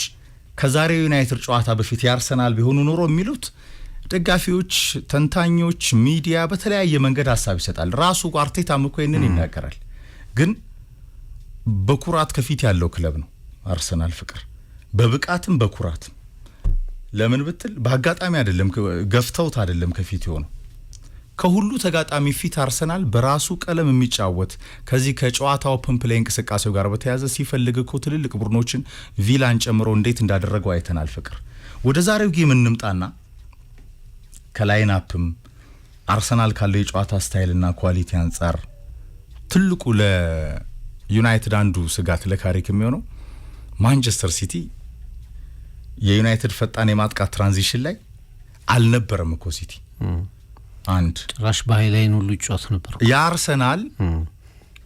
ከዛሬው ዩናይትድ ጨዋታ በፊት ያርሰናል ቢሆኑ ኖሮ የሚሉት ደጋፊዎች፣ ተንታኞች፣ ሚዲያ በተለያየ መንገድ ሐሳብ ይሰጣል። ራሱ አርቴታም እኮ ይሄንን ይናገራል። ግን በኩራት ከፊት ያለው ክለብ ነው አርሰናል ፍቅር፣ በብቃትም በኩራትም። ለምን ብትል በአጋጣሚ አይደለም፣ ገፍተውት አይደለም ከፊት የሆነው። ከሁሉ ተጋጣሚ ፊት አርሰናል በራሱ ቀለም የሚጫወት ከዚህ ከጨዋታው ፕሌይ እንቅስቃሴው ጋር በተያያዘ ሲፈልግ እኮ ትልልቅ ቡድኖችን ቪላን ጨምሮ እንዴት እንዳደረገው አይተናል ፍቅር። ወደ ዛሬው ጌም እንምጣና ከላይን አፕም አርሰናል ካለው የጨዋታ ስታይልና ኳሊቲ አንጻር ትልቁ ለዩናይትድ አንዱ ስጋት ለካሪክ የሚሆነው ማንቸስተር ሲቲ የዩናይትድ ፈጣን የማጥቃት ትራንዚሽን ላይ አልነበረም እኮ ሲቲ አንድ ራሽ ባይላይን ሁሉ ይጫወት ነበር።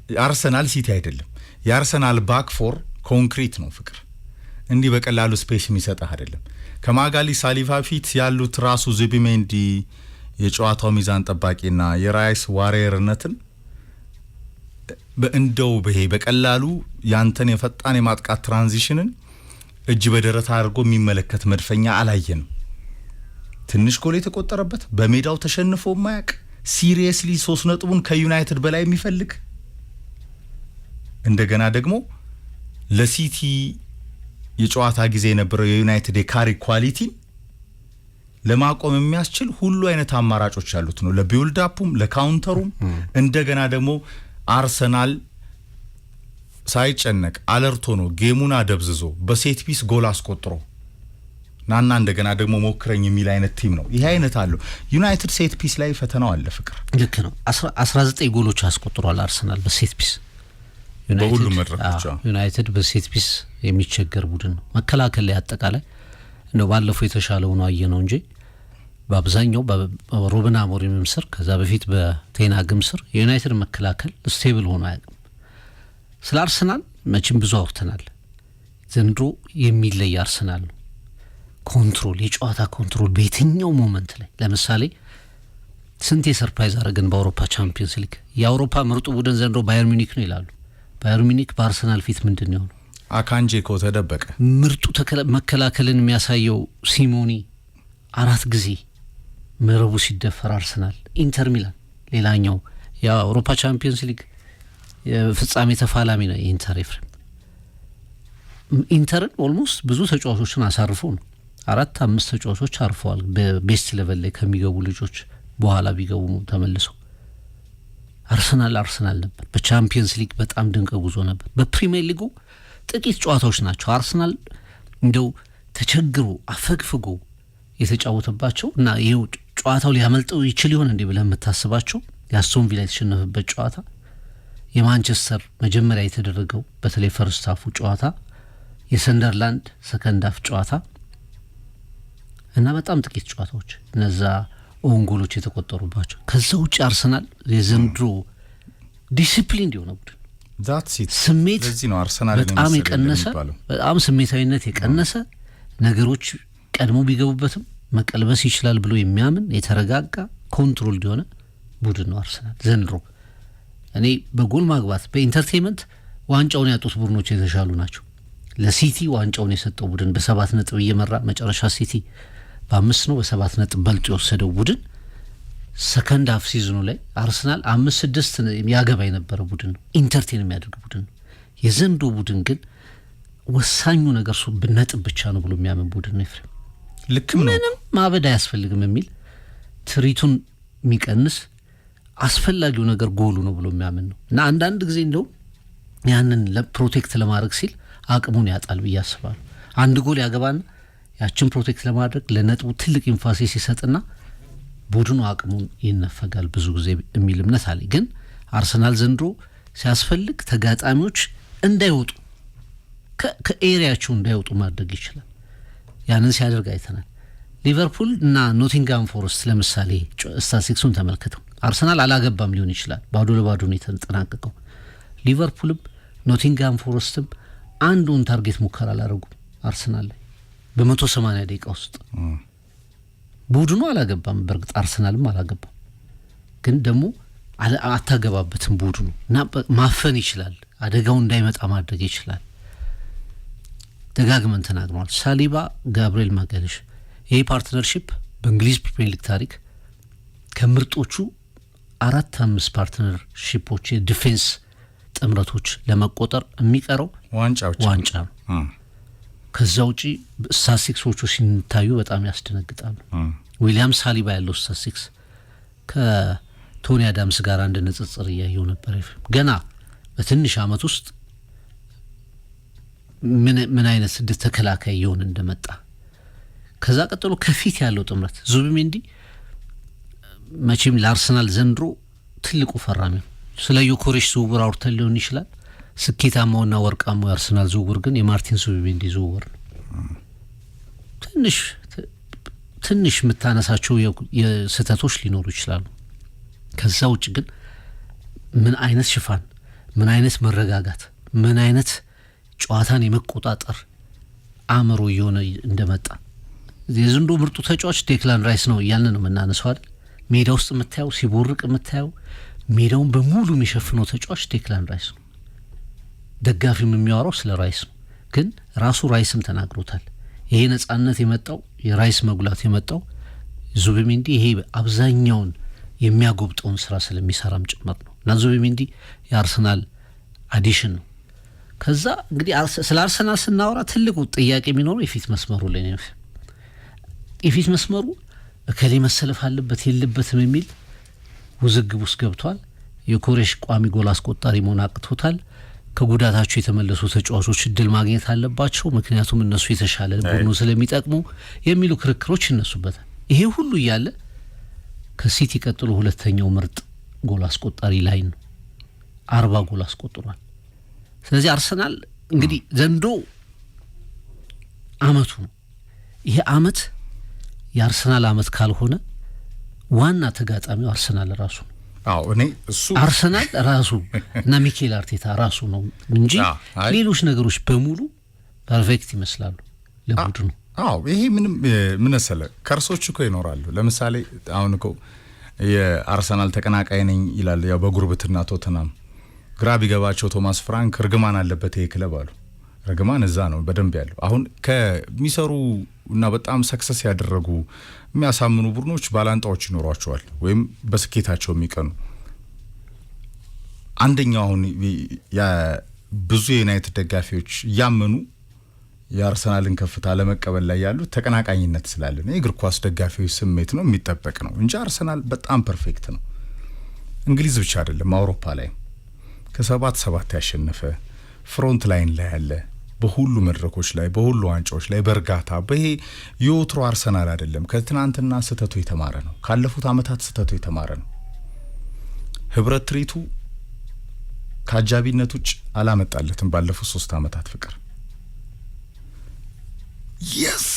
የአርሰናል ሲቲ አይደለም። የአርሰናል ባክ ፎር ኮንክሪት ነው ፍቅር፣ እንዲህ በቀላሉ ስፔስ የሚሰጥህ አይደለም። ከማጋሊ ሳሊቫ ፊት ያሉት ራሱ ዙቢሜንዲ የጨዋታው ሚዛን ጠባቂና የራይስ ዋሪየርነትን እንደው በቀላሉ ያንተን የፈጣን የማጥቃት ትራንዚሽንን እጅ በደረት አድርጎ የሚመለከት መድፈኛ አላየንም። ትንሽ ጎል የተቆጠረበት በሜዳው ተሸንፎ ማያቅ ሲሪየስሊ 3 ነጥቡን ከዩናይትድ በላይ የሚፈልግ እንደገና ደግሞ ለሲቲ የጨዋታ ጊዜ የነበረው የዩናይትድ የካሪ ኳሊቲ ለማቆም የሚያስችል ሁሉ አይነት አማራጮች ያሉት ነው። ለቢልድ አፑም ለካውንተሩም እንደገና ደግሞ አርሰናል ሳይጨነቅ አለርቶ ነው ጌሙን አደብዝዞ በሴት ፒስ ጎል አስቆጥሮ ናና እንደገና ደግሞ ሞክረኝ የሚል አይነት ቲም ነው። ይሄ አይነት አለው። ዩናይትድ ሴት ፒስ ላይ ፈተናው አለ ፍቅር። ልክ ነው። 19 ጎሎች አስቆጥሯል አርሰናል በሴት ፒስ። በሁሉም መድረኮች ዩናይትድ በሴት ፒስ የሚቸገር ቡድን ነው። መከላከል ላይ አጠቃላይ እንደው ባለፈው የተሻለው ነው አየነው እንጂ በአብዛኛው በሩበን አሞሪም ስር ከዛ በፊት በቴናግም ስር የዩናይትድ መከላከል ስቴብል ሆኖ አያውቅም። ስለ አርሰናል መቼም ብዙ አውርተናል። ዘንድሮ የሚለይ አርሰናል ነው። ኮንትሮል፣ የጨዋታ ኮንትሮል በየትኛው ሞመንት ላይ ለምሳሌ ስንት የሰርፕራይዝ አረገን በአውሮፓ ቻምፒየንስ ሊግ። የአውሮፓ ምርጡ ቡድን ዘንድሮ ባየር ሚኒክ ነው ይላሉ። ባየር ሚኒክ በአርሰናል ፊት ምንድን ነው? አካንጄ እኮ ተደበቀ። ምርጡ መከላከልን የሚያሳየው ሲሞኒ 4 ጊዜ መረቡ ሲደፈር አርሰናል። ኢንተር ሚላን ሌላኛው የአውሮፓ ቻምፒየንስ ሊግ የፍጻሜ ተፋላሚ ነው። ኢንተርን ኦልሞስት ብዙ ተጫዋቾችን አሳርፎ ነው 4-5 ተጫዋቾች አርፈዋል። በቤስት ሌቨል ላይ ከሚገቡ ልጆች በኋላ ቢገቡ ተመልሰው አርሰናል ነበር። በቻምፒየንስ ሊግ በጣም ድንቅ ጉዞ ነበር። በፕሪሚየር ሊጉ ጥቂት ጨዋታዎች ናቸው አርሰናል እንደው ተቸግሮ አፈግፍጎ የተጫወተባቸው እና ይሄው ጨዋታው ሊያመልጠው ይችል ይሆን እንዴ ብለህ የምታስባቸው የአስቶን ቪላ የተሸነፈበት ጨዋታ፣ የማንቸስተር መጀመሪያ የተደረገው በተለይ ፈርስት ሃፉ ጨዋታ፣ የሰንደርላንድ ሰከንድ ሃፍ ጨዋታ እና በጣም ጥቂት ጨዋታዎች እነዛ ኦንጎሎች የተቆጠሩባቸው። ከዛ ውጭ አርሰናል የዘንድሮ ዲሲፕሊን እንዲሆነ ቡድን ስሜት በጣም የቀነሰ በጣም ስሜታዊነት የቀነሰ ነገሮች ቀድሞ ቢገቡበትም መቀልበስ ይችላል ብሎ የሚያምን የተረጋጋ ኮንትሮል እንዲሆነ ቡድን ነው አርሰናል ዘንድሮ። እኔ በጎል ማግባት በኢንተርቴይንመንት ዋንጫውን ያጡት ቡድኖች የተሻሉ ናቸው። ለሲቲ ዋንጫውን የሰጠው ቡድን በ7 ነጥብ እየመራ መጨረሻ ሲቲ በ5 ነው በ7 ነጥብ በልጦ የወሰደው ቡድን ሰከንድ ሃፍ ሲዝኑ ላይ አርሰናል 5-6 ያገባ የነበረ ቡድን ነው። ኢንተርቴን የሚያደርግ ቡድን ነው። የዘንድሮ ቡድን ግን ወሳኙ ነገር እሱ ነጥብ ብቻ ነው ብሎ የሚያምን ቡድን ነው። ኤፍሬም ልክም ነው። ምንም ማበድ አያስፈልግም የሚል ትሪቱን የሚቀንስ አስፈላጊው ነገር ጎሉ ነው ብሎ የሚያምን ነው እና አንዳንድ ጊዜ እንደው ያንን ለፕሮቴክት ለማድረግ ሲል አቅሙን ያጣል ብዬ አስባለሁ። አንድ ጎል ያገባና ያችን ፕሮቴክት ለማድረግ ለነጥቡ ትልቅ ኢንፋሲስ ይሰጥና ቡድኑ አቅሙን ይነፈጋል ብዙ ጊዜ የሚል እምነት አለ። ግን አርሰናል ዘንድሮ ሲያስፈልግ ተጋጣሚዎች እንዳይወጡ ከኤሪያቸው እንዳይወጡ ማድረግ ይችላል። ያንን ሲያደርግ አይተናል። ሊቨርፑል እና ኖቲንጋም ፎረስት ለምሳሌ ስታቲስቲክሱን ተመልክተው አርሰናል አላገባም ሊሆን ይችላል፣ ባዶ ለባዶ ነው የተጠናቀቀው። ሊቨርፑልም ኖቲንጋም ፎረስትም አንዱን ታርጌት ሙከራ አላደረጉም አርሰናል ላይ። በ180 ደቂቃ ውስጥ ቡድኑ አላገባም። በርግጥ አርሰናልም አላገባም፣ ግን ደግሞ አታገባበትም ቡድኑ እና ማፈን ይችላል፣ አደጋው እንዳይመጣ ማድረግ ይችላል። ደጋግመን ተናግረዋል። ሳሊባ፣ ጋብሪኤል ማጋሌሽ ይሄ ፓርትነርሺፕ በእንግሊዝ ፕሪሚየር ሊግ ታሪክ ከምርጦቹ 4-5 ፓርትነርሺፖች የዲፌንስ ጥምረቶች ለመቆጠር የሚቀረው ዋንጫ ነው። ከዛ ውጪ ስታቲስቲክሶቹ ሲታዩ በጣም ያስደነግጣሉ። ዊሊያም ሳሊባ ያለው ስታቲስቲክስ ከቶኒ አዳምስ ጋር አንድ ንጽጽር እያየው ነበር። ገና በትንሽ አመት ውስጥ ምን አይነት ስድስት ተከላካይ እየሆነ እንደመጣ። ከዛ ቀጥሎ ከፊት ያለው ጥምረት ዙቢሜንዲ መቼም ለአርሰናል ዘንድሮ ትልቁ ፈራሚ ነው። ስለ ዮኬሬሽ ዝውውር አውርተን ሊሆን ይችላል። ስኬታማውና ወርቃማው የአርሰናል ዝውውር ግን የማርቲን ዙቢሜንዲ ዝውውር ነው። ትንሽ የምታነሳቸው የስህተቶች ሊኖሩ ይችላሉ። ከዛ ውጭ ግን ምን አይነት ሽፋን፣ ምን አይነት መረጋጋት፣ ምን አይነት ጨዋታን የመቆጣጠር አእምሮ እየሆነ እንደመጣ የዘንድሮ ምርጡ ተጫዋች ዴክላን ራይስ ነው እያልን ነው የምናነሳው አይደል? ሜዳ ውስጥ የምታየው ሲቦርቅ የምታየው ሜዳውን በሙሉ የሚሸፍነው ተጫዋች ዴክላን ራይስ ነው። ደጋፊም የሚያወራው ስለ ራይስ ነው። ግን ራሱ ራይስም ተናግሮታል። ይሄ ነጻነት የመጣው የራይስ መጉላት የመጣው ዙቢሜንዲ ይሄ አብዛኛውን የሚያጎብጠውን ስራ ስለሚሰራም ጭምር ነው። እና ዙቢሜንዲ የአርሰናል አዲሽን ነው። ከዛ እንግዲህ ስለ አርሰናል ስናወራ ትልቁ ጥያቄ የሚኖረው የፊት መስመሩ ላይ ነው። የፊት መስመሩ እከሌ መሰለፍ አለበት የለበትም የሚል ውዝግብ ውስጥ ገብቷል። ዮኬሬሽ ቋሚ ጎል አስቆጣሪ መሆን አቅቶታል። ከጉዳታቸው የተመለሱ ተጫዋቾች እድል ማግኘት አለባቸው፣ ምክንያቱም እነሱ የተሻለ ቡድኑ ስለሚጠቅሙ የሚሉ ክርክሮች ይነሱበታል። ይሄ ሁሉ እያለ ከሲቲ ቀጥሎ ሁለተኛው ምርጥ ጎል አስቆጣሪ ላይ ነው። 40 ጎል አስቆጥሯል። ስለዚህ አርሰናል እንግዲህ ዘንድሮ አመቱ ነው። ይሄ አመት የአርሰናል አመት ካልሆነ ዋና ተጋጣሚው አርሰናል ራሱ ነው። እኔ እሱ አርሰናል ራሱ እና ሚኬል አርቴታ ራሱ ነው እንጂ ሌሎች ነገሮች በሙሉ ፐርፌክት ይመስላሉ ለቡድኑ። ይሄ ምንም ምን መሰለህ ከርሶች እኮ ይኖራሉ። ለምሳሌ አሁን እኮ የአርሰናል ተቀናቃይ ነኝ ይላል። ያው በጉርብትና ቶተናም ግራ ቢገባቸው ቶማስ ፍራንክ እርግማን አለበት ይሄ ክለብ አሉ። እርግማን እዛ ነው በደንብ ያለው። አሁን ከሚሰሩ እና በጣም ሰክሰስ ያደረጉ የሚያሳምኑ ቡድኖች ባላንጣዎች ይኖሯቸዋል ወይም በስኬታቸው የሚቀኑ። አንደኛው አሁን ብዙ የዩናይትድ ደጋፊዎች ያመኑ የአርሰናልን ከፍታ ለመቀበል ላይ ያሉት ተቀናቃኝነት ስላለ ነው። የእግር ኳስ ደጋፊዎች ስሜት ነው የሚጠበቅ ነው እንጂ አርሰናል በጣም ፐርፌክት ነው። እንግሊዝ ብቻ አይደለም አውሮፓ ላይ ከ7 ያሸነፈ ፍሮንት ላይን ላይ ያለ በሁሉ መድረኮች ላይ በሁሉ ዋንጫዎች ላይ በእርጋታ በይሄ የወትሮ አርሰናል አይደለም። ከትናንትና ስህተቱ የተማረ ነው። ካለፉት አመታት ስህተቱ የተማረ ነው። ህብረት ትርኢቱ ከአጃቢነት ውጭ አላመጣለትም። ባለፉት 3 አመታት ፍቅር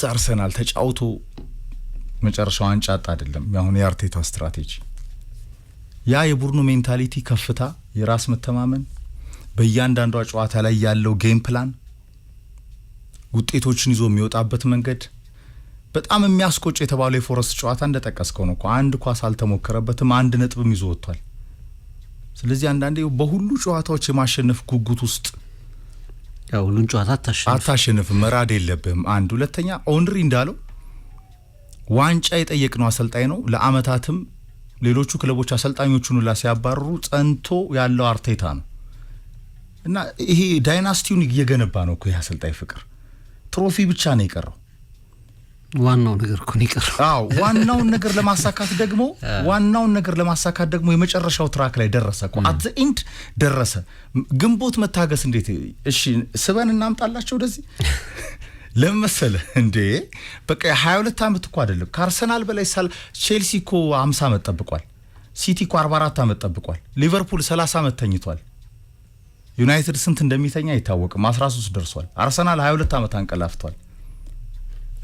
አርሰናል ተጫውቶ መጨረሻው ዋንጫ አጣ አይደለም። ያሁን የአርቴታ ስትራቴጂ ያ የቡድኑ ሜንታሊቲ ከፍታ፣ የራስ መተማመን፣ በእያንዳንዷ ጨዋታ ላይ ያለው ጌም ፕላን፣ ውጤቶችን ይዞ የሚወጣበት መንገድ በጣም የሚያስቆጭ የተባለው የፎረስት ጨዋታ እንደጠቀስከው ነው። አንድ ኳስ አልተሞከረበትም፣ 1 ነጥብም ይዞ ወጥቷል። ስለዚህ አንዳንዴ በሁሉ ጨዋታዎች የማሸነፍ ጉጉት ውስጥ ያው ሁሉን ጨዋታ አታሸንፍ መራድ የለብህም። አንድ ሁለተኛ ኦንሪ እንዳለው ዋንጫ የጠየቅነው አሰልጣኝ ነው። ለአመታትም ሌሎቹ ክለቦች አሰልጣኞቹን ሁላ ሲያባርሩ ጸንቶ ያለው አርቴታ ነው እና ይሄ ዳይናስቲውን እየገነባ ነው እኮ ይሄ አሰልጣኝ ፍቅር። ትሮፊ ብቻ ነው የቀረው። ዋናው ነገር እኮ ነው የቀረው። ዋናውን ነገር ለማሳካት ደግሞ የመጨረሻው ትራክ ላይ ደረሰ እኮ አት ዘ ኤንድ ደረሰ። ግንቦት መታገስ እንዴት እሺ ስበን እናምጣላቸው ወደዚህ ለምሳሌ እንዴ በቃ 22 አመት እኮ አይደለም ከአርሰናል በላይ ቼልሲ እኮ 50 አመት ጠብቋል። ሲቲ እኮ 44 አመት ጠብቋል። ሊቨርፑል 30 አመት ተኝቷል። ዩናይትድ ስንት እንደሚተኛ አይታወቅም፣ 13 ደርሷል። አርሰናል 22 አመት አንቀላፍቷል።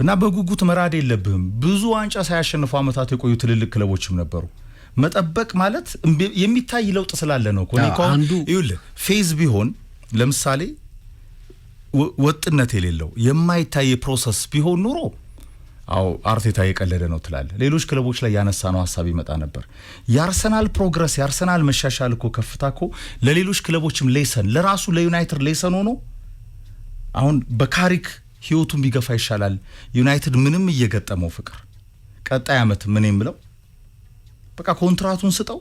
እና በጉጉት መራድ የለብህም። ብዙ ዋንጫ ሳያሸንፉ አመታት የቆዩ ትልልቅ ክለቦችም ነበሩ። መጠበቅ ማለት የሚታይ ለውጥ ስላለ ነው። ኮኒኮ ይኸውልህ ፌዝ ቢሆን ለምሳሌ ወጥነት የሌለው የማይታይ ፕሮሰስ ቢሆን ኑሮ አው አርቴታ የቀለደ ነው ትላለ። ሌሎች ክለቦች ላይ ያነሳ ነው ሐሳብ ይመጣ ነበር። የአርሰናል ፕሮግረስ የአርሰናል መሻሻል እኮ ከፍታኮ ለሌሎች ክለቦችም ሌሰን ለራሱ ለዩናይትድ ሌሰን ሆኖ አሁን በካሪክ ህይወቱን ቢገፋ ይሻላል። ዩናይትድ ምንም እየገጠመው ፍቅር ቀጣይ አመት ምን የምለው በቃ ኮንትራቱን ስጠው፣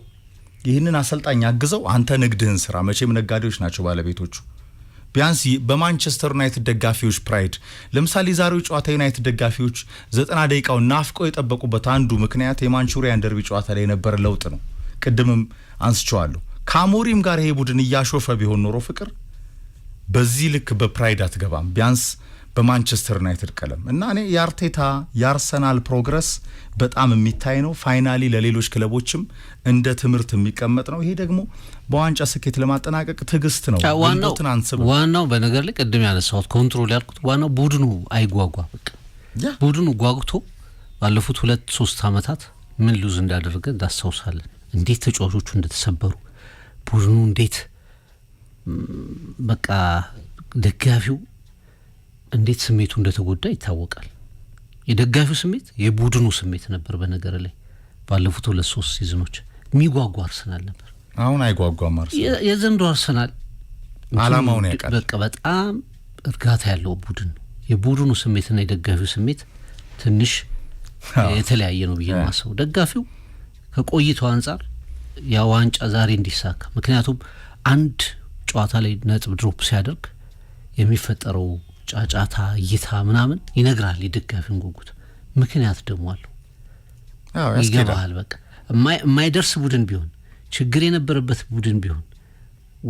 ይህንን አሰልጣኝ አግዘው፣ አንተ ንግድህን ስራ። መቼም ነጋዴዎች ናቸው ባለቤቶቹ። ቢያንስ በማንቸስተር ዩናይትድ ደጋፊዎች ፕራይድ ለምሳሌ ዛሬው ጨዋታ ዩናይትድ ደጋፊዎች 90 ደቂቃው ናፍቀው የጠበቁበት አንዱ ምክንያት የማንቹሪያን ደርቢ ጨዋታ ላይ የነበረ ለውጥ ነው። ቅድምም አንስቼዋለሁ። ከአሞሪም ጋር ይሄ ቡድን እያሾፈ ቢሆን ኖሮ ፍቅር በዚህ ልክ በፕራይድ አትገባም። ቢያንስ በማንቸስተር ዩናይትድ ቀለም እና እኔ የአርቴታ የአርሰናል ፕሮግረስ በጣም የሚታይ ነው። ፋይናሊ ለሌሎች ክለቦችም እንደ ትምህርት የሚቀመጥ ነው። ይሄ ደግሞ በዋንጫ ስኬት ለማጠናቀቅ ትግስት ነው። ዋናው በነገር ላይ ቅድም ያነሳሁት ኮንትሮል ያልኩት ዋናው ቡድኑ አይጓጓ። በቃ ቡድኑ ጓጉቶ ባለፉት 2-3 አመታት ምን ሉዝ እንዳደረገ እንዳስታውሳለን። እንዴት ተጫዋቾቹ እንደተሰበሩ ቡድኑ እንዴት በቃ ደጋፊው እንዴት ስሜቱ እንደተጎዳ ይታወቃል። የደጋፊው ስሜት የቡድኑ ስሜት ነበር። በነገር ላይ ባለፉት 2-3 ሲዝኖች የሚጓጓ አርሰናል ነበር። አሁን አይጓጓም አርሰናል። የዘንድሮ አርሰናል አላማውን ያውቃል። በቃ በጣም እርጋታ ያለው ቡድን ነው። የቡድኑ ስሜትና የደጋፊው ስሜት ትንሽ የተለያየ ነው ብዬ ማሰው። ደጋፊው ከቆይታው አንጻር ያ ዋንጫ ዛሬ እንዲሳካ ምክንያቱም አንድ ጨዋታ ላይ ነጥብ ድሮፕ ሲያደርግ የሚፈጠረው ጫጫታ እይታ ምናምን ይነግራል የደጋፊውን ጉጉት። ምክንያት ደግሞ አለው ይገባል። በቃ የማይደርስ ቡድን ቢሆን ችግር የነበረበት ቡድን ቢሆን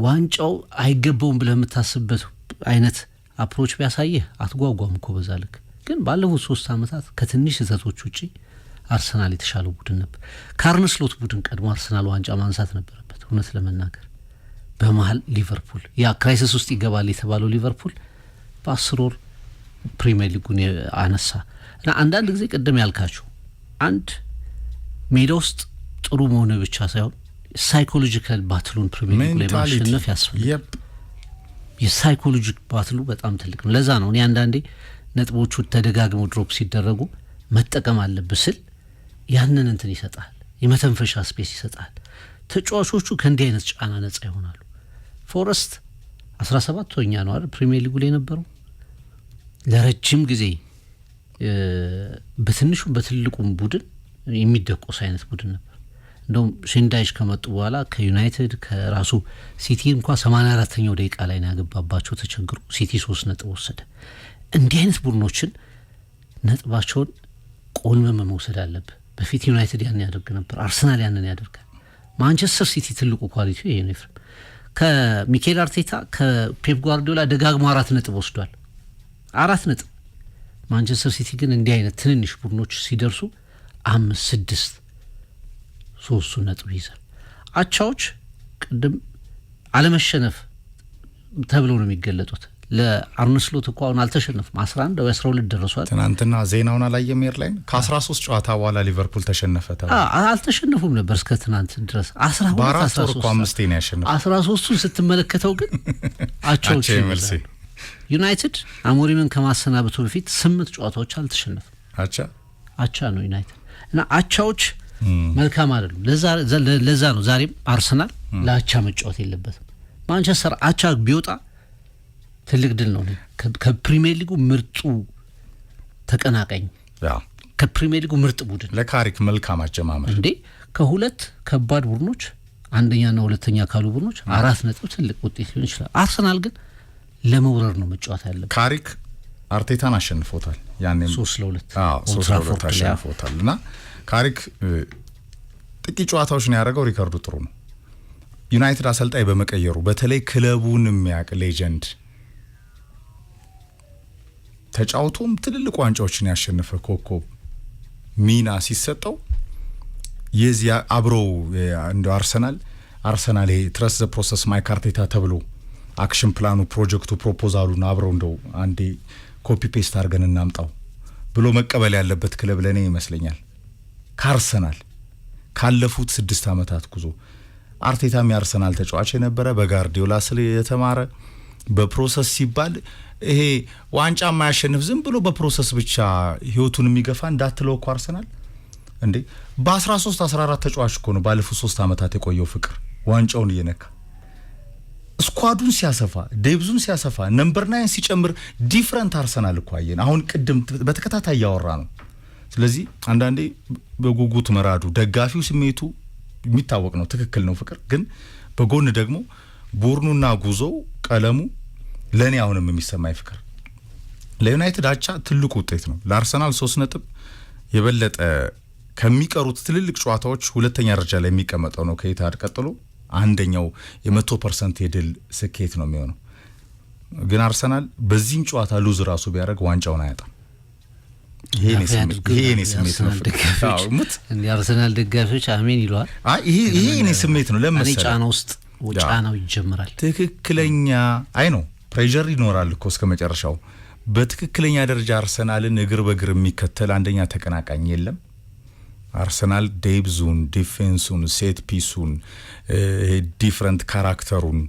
ዋንጫው አይገባውም ብለህ የምታስብበት አይነት አፕሮች ቢያሳየህ አትጓጓም እኮ በዛ ልክ። ግን ባለፉት 3 አመታት ከትንሽ ስህተቶች ውጪ አርሰናል የተሻለው ቡድን ነበር። ከአርነ ስሎት ቡድን ቀድሞ አርሰናል ዋንጫ ማንሳት ነበረበት። እውነት ለመናገር በመሀል ሊቨርፑል ያ ክራይሲስ ውስጥ ይገባል የተባለው ሊቨርፑል በ10 ወር ፕሪሚየር ሊጉን አነሳ እና አንዳንድ ጊዜ ቅድም ያልካችሁ አንድ ሜዳ ውስጥ ጥሩ መሆን ብቻ ሳይሆን ሳይኮሎጂካል ባትሉን ፕሪሚየር ሊግ ላይ ማሸነፍ ያስፈልጋል። የሳይኮሎጂክ ባትሉ በጣም ትልቅ ነው። ለዛ ነው እኔ አንዳንዴ ነጥቦቹ ተደጋግመው ድሮፕ ሲደረጉ መጠቀም አለብህ ስል ያንን እንትን ይሰጣል፣ የመተንፈሻ ስፔስ ይሰጣል። ተጫዋቾቹ ከእንዲህ አይነት ጫና ነጻ ይሆናሉ። ፎረስት 17ኛ ነው አይደል ፕሪሚየር ሊጉ ላይ ነበረው። ለረጅም ጊዜ በትንሹም በትልቁም ቡድን የሚደቆስ አይነት ቡድን ነበር። እንደውም ሼንዳይሽ ከመጡ በኋላ ከዩናይትድ ከራሱ ሲቲ እንኳን 84ኛው ደቂቃ ላይ ነው ያገባባቸው ተቸግሮ ሲቲ 3 ነጥብ ወሰደ። እንዲህ አይነት ቡድኖችን ነጥባቸውን ቆልመም መውሰድ አለብህ። በፊት ዩናይትድ ያን ያደርግ ነበር፣ አርሰናል ያንን ያደርጋል። ማንቸስተር ሲቲ ትልቁ ኳሊቲ ይሄ ነው። ከሚኬል አርቴታ ከፔፕ ጓርዲዮላ ደጋግሞ 4 ነጥብ ወስዷል። 4 ነጥብ። ማንቸስተር ሲቲ ግን እንዲህ አይነት ትንንሽ ቡድኖች ሲደርሱ 5-6 3 ነጥብ ይዛል። አቻዎች ቅድም አለመሸነፍ ተብለው ነው የሚገለጡት። ለአርነ ስሎት እኮ አሁን አልተሸነፉም። 11 ወይ 12 ደረሷል። ትናንትና ዜናውን አላየም ኤርላይን ከ13 ጨዋታ በኋላ ሊቨርፑል ተሸነፈ ተባለ። አልተሸነፉም ነበር እስከ ትናንት ድረስ 12 13 ነው ያሸነፈው። 13ቱን ስትመለከተው ግን አቻዎች ይመስላል። ዩናይትድ አሞሪምን ከማሰናበቱ በፊት 8 ጨዋታዎች አልተሸነፈም። አቻ ነው ዩናይትድ እና አቻዎች መልካም አይደሉም። ለዛ ነው ዛሬም አርሰናል ለአቻ መጫወት የለበትም። ማንቸስተር አቻ ቢወጣ ትልቅ ድል ነው። ከፕሪሚየር ሊጉ ምርጡ ተቀናቃኝ ከፕሪሚየር ሊጉ ምርጥ ቡድን ለካሪክ መልካም አጀማመር እንዴ ከሁለት ከባድ ቡድኖች አንደኛና ሁለተኛ ካሉ ቡድኖች 4 ነጥብ ትልቅ ውጤት ሊሆን ይችላል። አርሰናል ግን ለመውረር ነው መጫወት ያለበት። ካሪክ አርቴታን አሸንፎታል። ያኔም 3-2 3-2 አሸንፎታል እና ካሪክ ጥቂት ጨዋታዎች ነው ያደረገው። ሪካርዱ ጥሩ ነው። ዩናይትድ አሰልጣኝ በመቀየሩ በተለይ ክለቡን የሚያውቅ ሌጀንድ ተጫውቶም ትልልቅ ዋንጫዎችን ያሸነፈ ኮከብ ሚና ሲሰጠው የዚያ አብረው እንደ አርሰናል ይሄ ትረስት ዘ ፕሮሰስ ማይክ አርቴታ ተብሎ አክሽን ፕላኑ ፕሮጀክቱ ፕሮፖዛሉን አብረው እንደው አንዴ ኮፒ ፔስት አድርገን እናምጣው ብሎ መቀበል ያለበት ክለብ ለኔ ይመስለኛል። ከአርሰናል ካለፉት 6 አመታት ጉዞ አርቴታም የአርሰናል ተጫዋች የነበረ በጋርዲዮላ ስለ የተማረ በፕሮሰስ ሲባል ይሄ ዋንጫ ማያሸንፍ ዝም ብሎ በፕሮሰስ ብቻ ህይወቱን የሚገፋ እንዳትለው እኮ አርሰናል እንዴ በ13 14 ተጫዋች እኮ ነው ባለፉት 3 አመታት የቆየው ፍቅር ዋንጫውን እየነካ ስኳዱን ሲያሰፋ ዴብዙን ሲያሰፋ ነምበር 9 ሲጨምር ዲፈረንት አርሰናል እኮ አየን አሁን ቅድም በተከታታይ ያወራ ነው ስለዚህ አንዳንዴ በጉጉት መራዱ ደጋፊው ስሜቱ የሚታወቅ ነው ትክክል ነው ፍቅር ግን በጎን ደግሞ ቡርኑና ጉዞው ቀለሙ ለኔ አሁንም የሚሰማኝ ፍቅር ለዩናይትድ አቻ ትልቁ ውጤት ነው ለአርሰናል 3 ነጥብ የበለጠ ከሚቀሩት ትልልቅ ጨዋታዎች ሁለተኛ ደረጃ ላይ የሚቀመጠው ነው ከኢታድ ቀጥሎ አንደኛው የ100% የድል ስኬት ነው የሚሆነው ግን አርሰናል በዚህም ጨዋታ ሉዝ ራሱ ቢያደርግ ዋንጫውን አያጣም ይሄ ነው ስሜት ነው እንዴ አርሰናል ደጋፊዎች አሜን ይሏል ይሄ ነው ስሜት ነው ለምን እኔ ጫና ውስጥ ጫናው ይጀምራል ትክክለኛ አይ ነው ፕሬሸር ይኖራል እኮ እስከ መጨረሻው በትክክለኛ ደረጃ አርሰናልን እግር በእግር የሚከተል አንደኛ ተቀናቃኝ የለም አርሰናል ዴብዙን ዲፌንሱን ሴት ፒሱን ዲፈረንት ካራክተሩን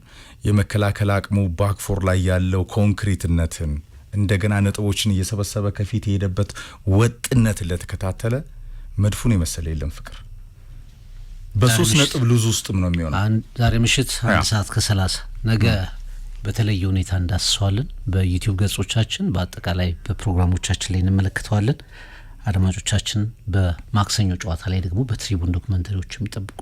የመከላከል አቅሙ ባክፎር ላይ ያለው ኮንክሪትነትን እንደገና ነጥቦችን እየሰበሰበ ከፊት የሄደበት ወጥነት ለተከታተለ መድፉን የመሰለ የለም ፍቅር በ3 ነጥብ ሉዝ ውስጥም ነው የሚሆነው ዛሬ ምሽት 1 ሰዓት ከ30 ነገ በተለየ ሁኔታ እንዳስሰዋለን በዩቲዩብ ገጾቻችን በአጠቃላይ በፕሮግራሞቻችን ላይ እንመለከተዋለን አድማጮቻችን በማክሰኞ ጨዋታ ላይ ደግሞ በትሪቡን ዶክመንተሪዎችም ይጠብቁ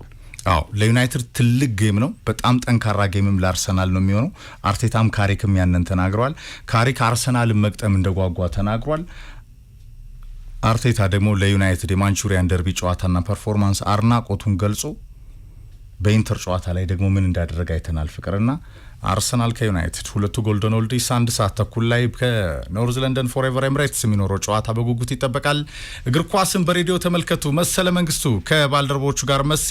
ለዩናይትድ ትልቅ ጌም ነው በጣም ጠንካራ ጌምም ለአርሰናል ነው የሚሆነው አርቴታም ካሪክም ያንን ተናግሯል ካሪክ አርሰናልን መቅጠም እንደጓጓ ተናግሯል አርቴታ ደግሞ ለዩናይትድ የማንቹሪያን ደርቢ ጨዋታና ፐርፎርማንስ አርናቆቱን ገልጾ በኢንተር ጨዋታ ላይ ደግሞ ምን እንዳደረገ አይተናል ፍቅርና አርሰናል ከዩናይትድ ሁለቱ ጎልደን ኦልዲስ 1 ሰዓት ተኩል ላይ ከኖርዝ ለንደን ፎሬቨር ኤምሬትስ የሚኖረው ጨዋታ በጉጉት ይጠበቃል እግር ኳስን በሬዲዮ ተመልከቱ መሰለ መንግስቱ ከባልደረቦቹ ጋር መሴ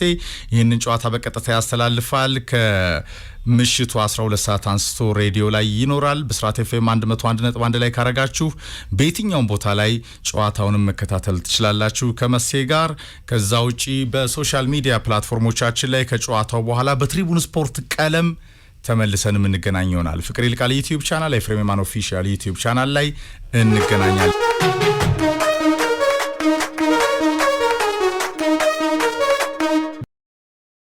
ይህንን ጨዋታ በቀጥታ ያስተላልፋል ከምሽቱ 12 ሰዓት አንስቶ ሬዲዮ ላይ ይኖራል ብስራት ኤፍኤም 101.1 ላይ ካረጋችሁ በየትኛውም ቦታ ላይ ጨዋታውንም መከታተል ትችላላችሁ ከመሴ ጋር ከዛ ውጪ በሶሻል ሚዲያ ፕላትፎርሞቻችን ላይ ከጨዋታው በኋላ በትሪቡን ስፖርት ቀለም ተመልሰን እንገናኝ ይሆናል ፍቅር ይልቃል ዩቲዩብ ቻናል ኤፍሬም ማን ኦፊሻል ዩቲዩብ ቻናል ላይ እንገናኛለን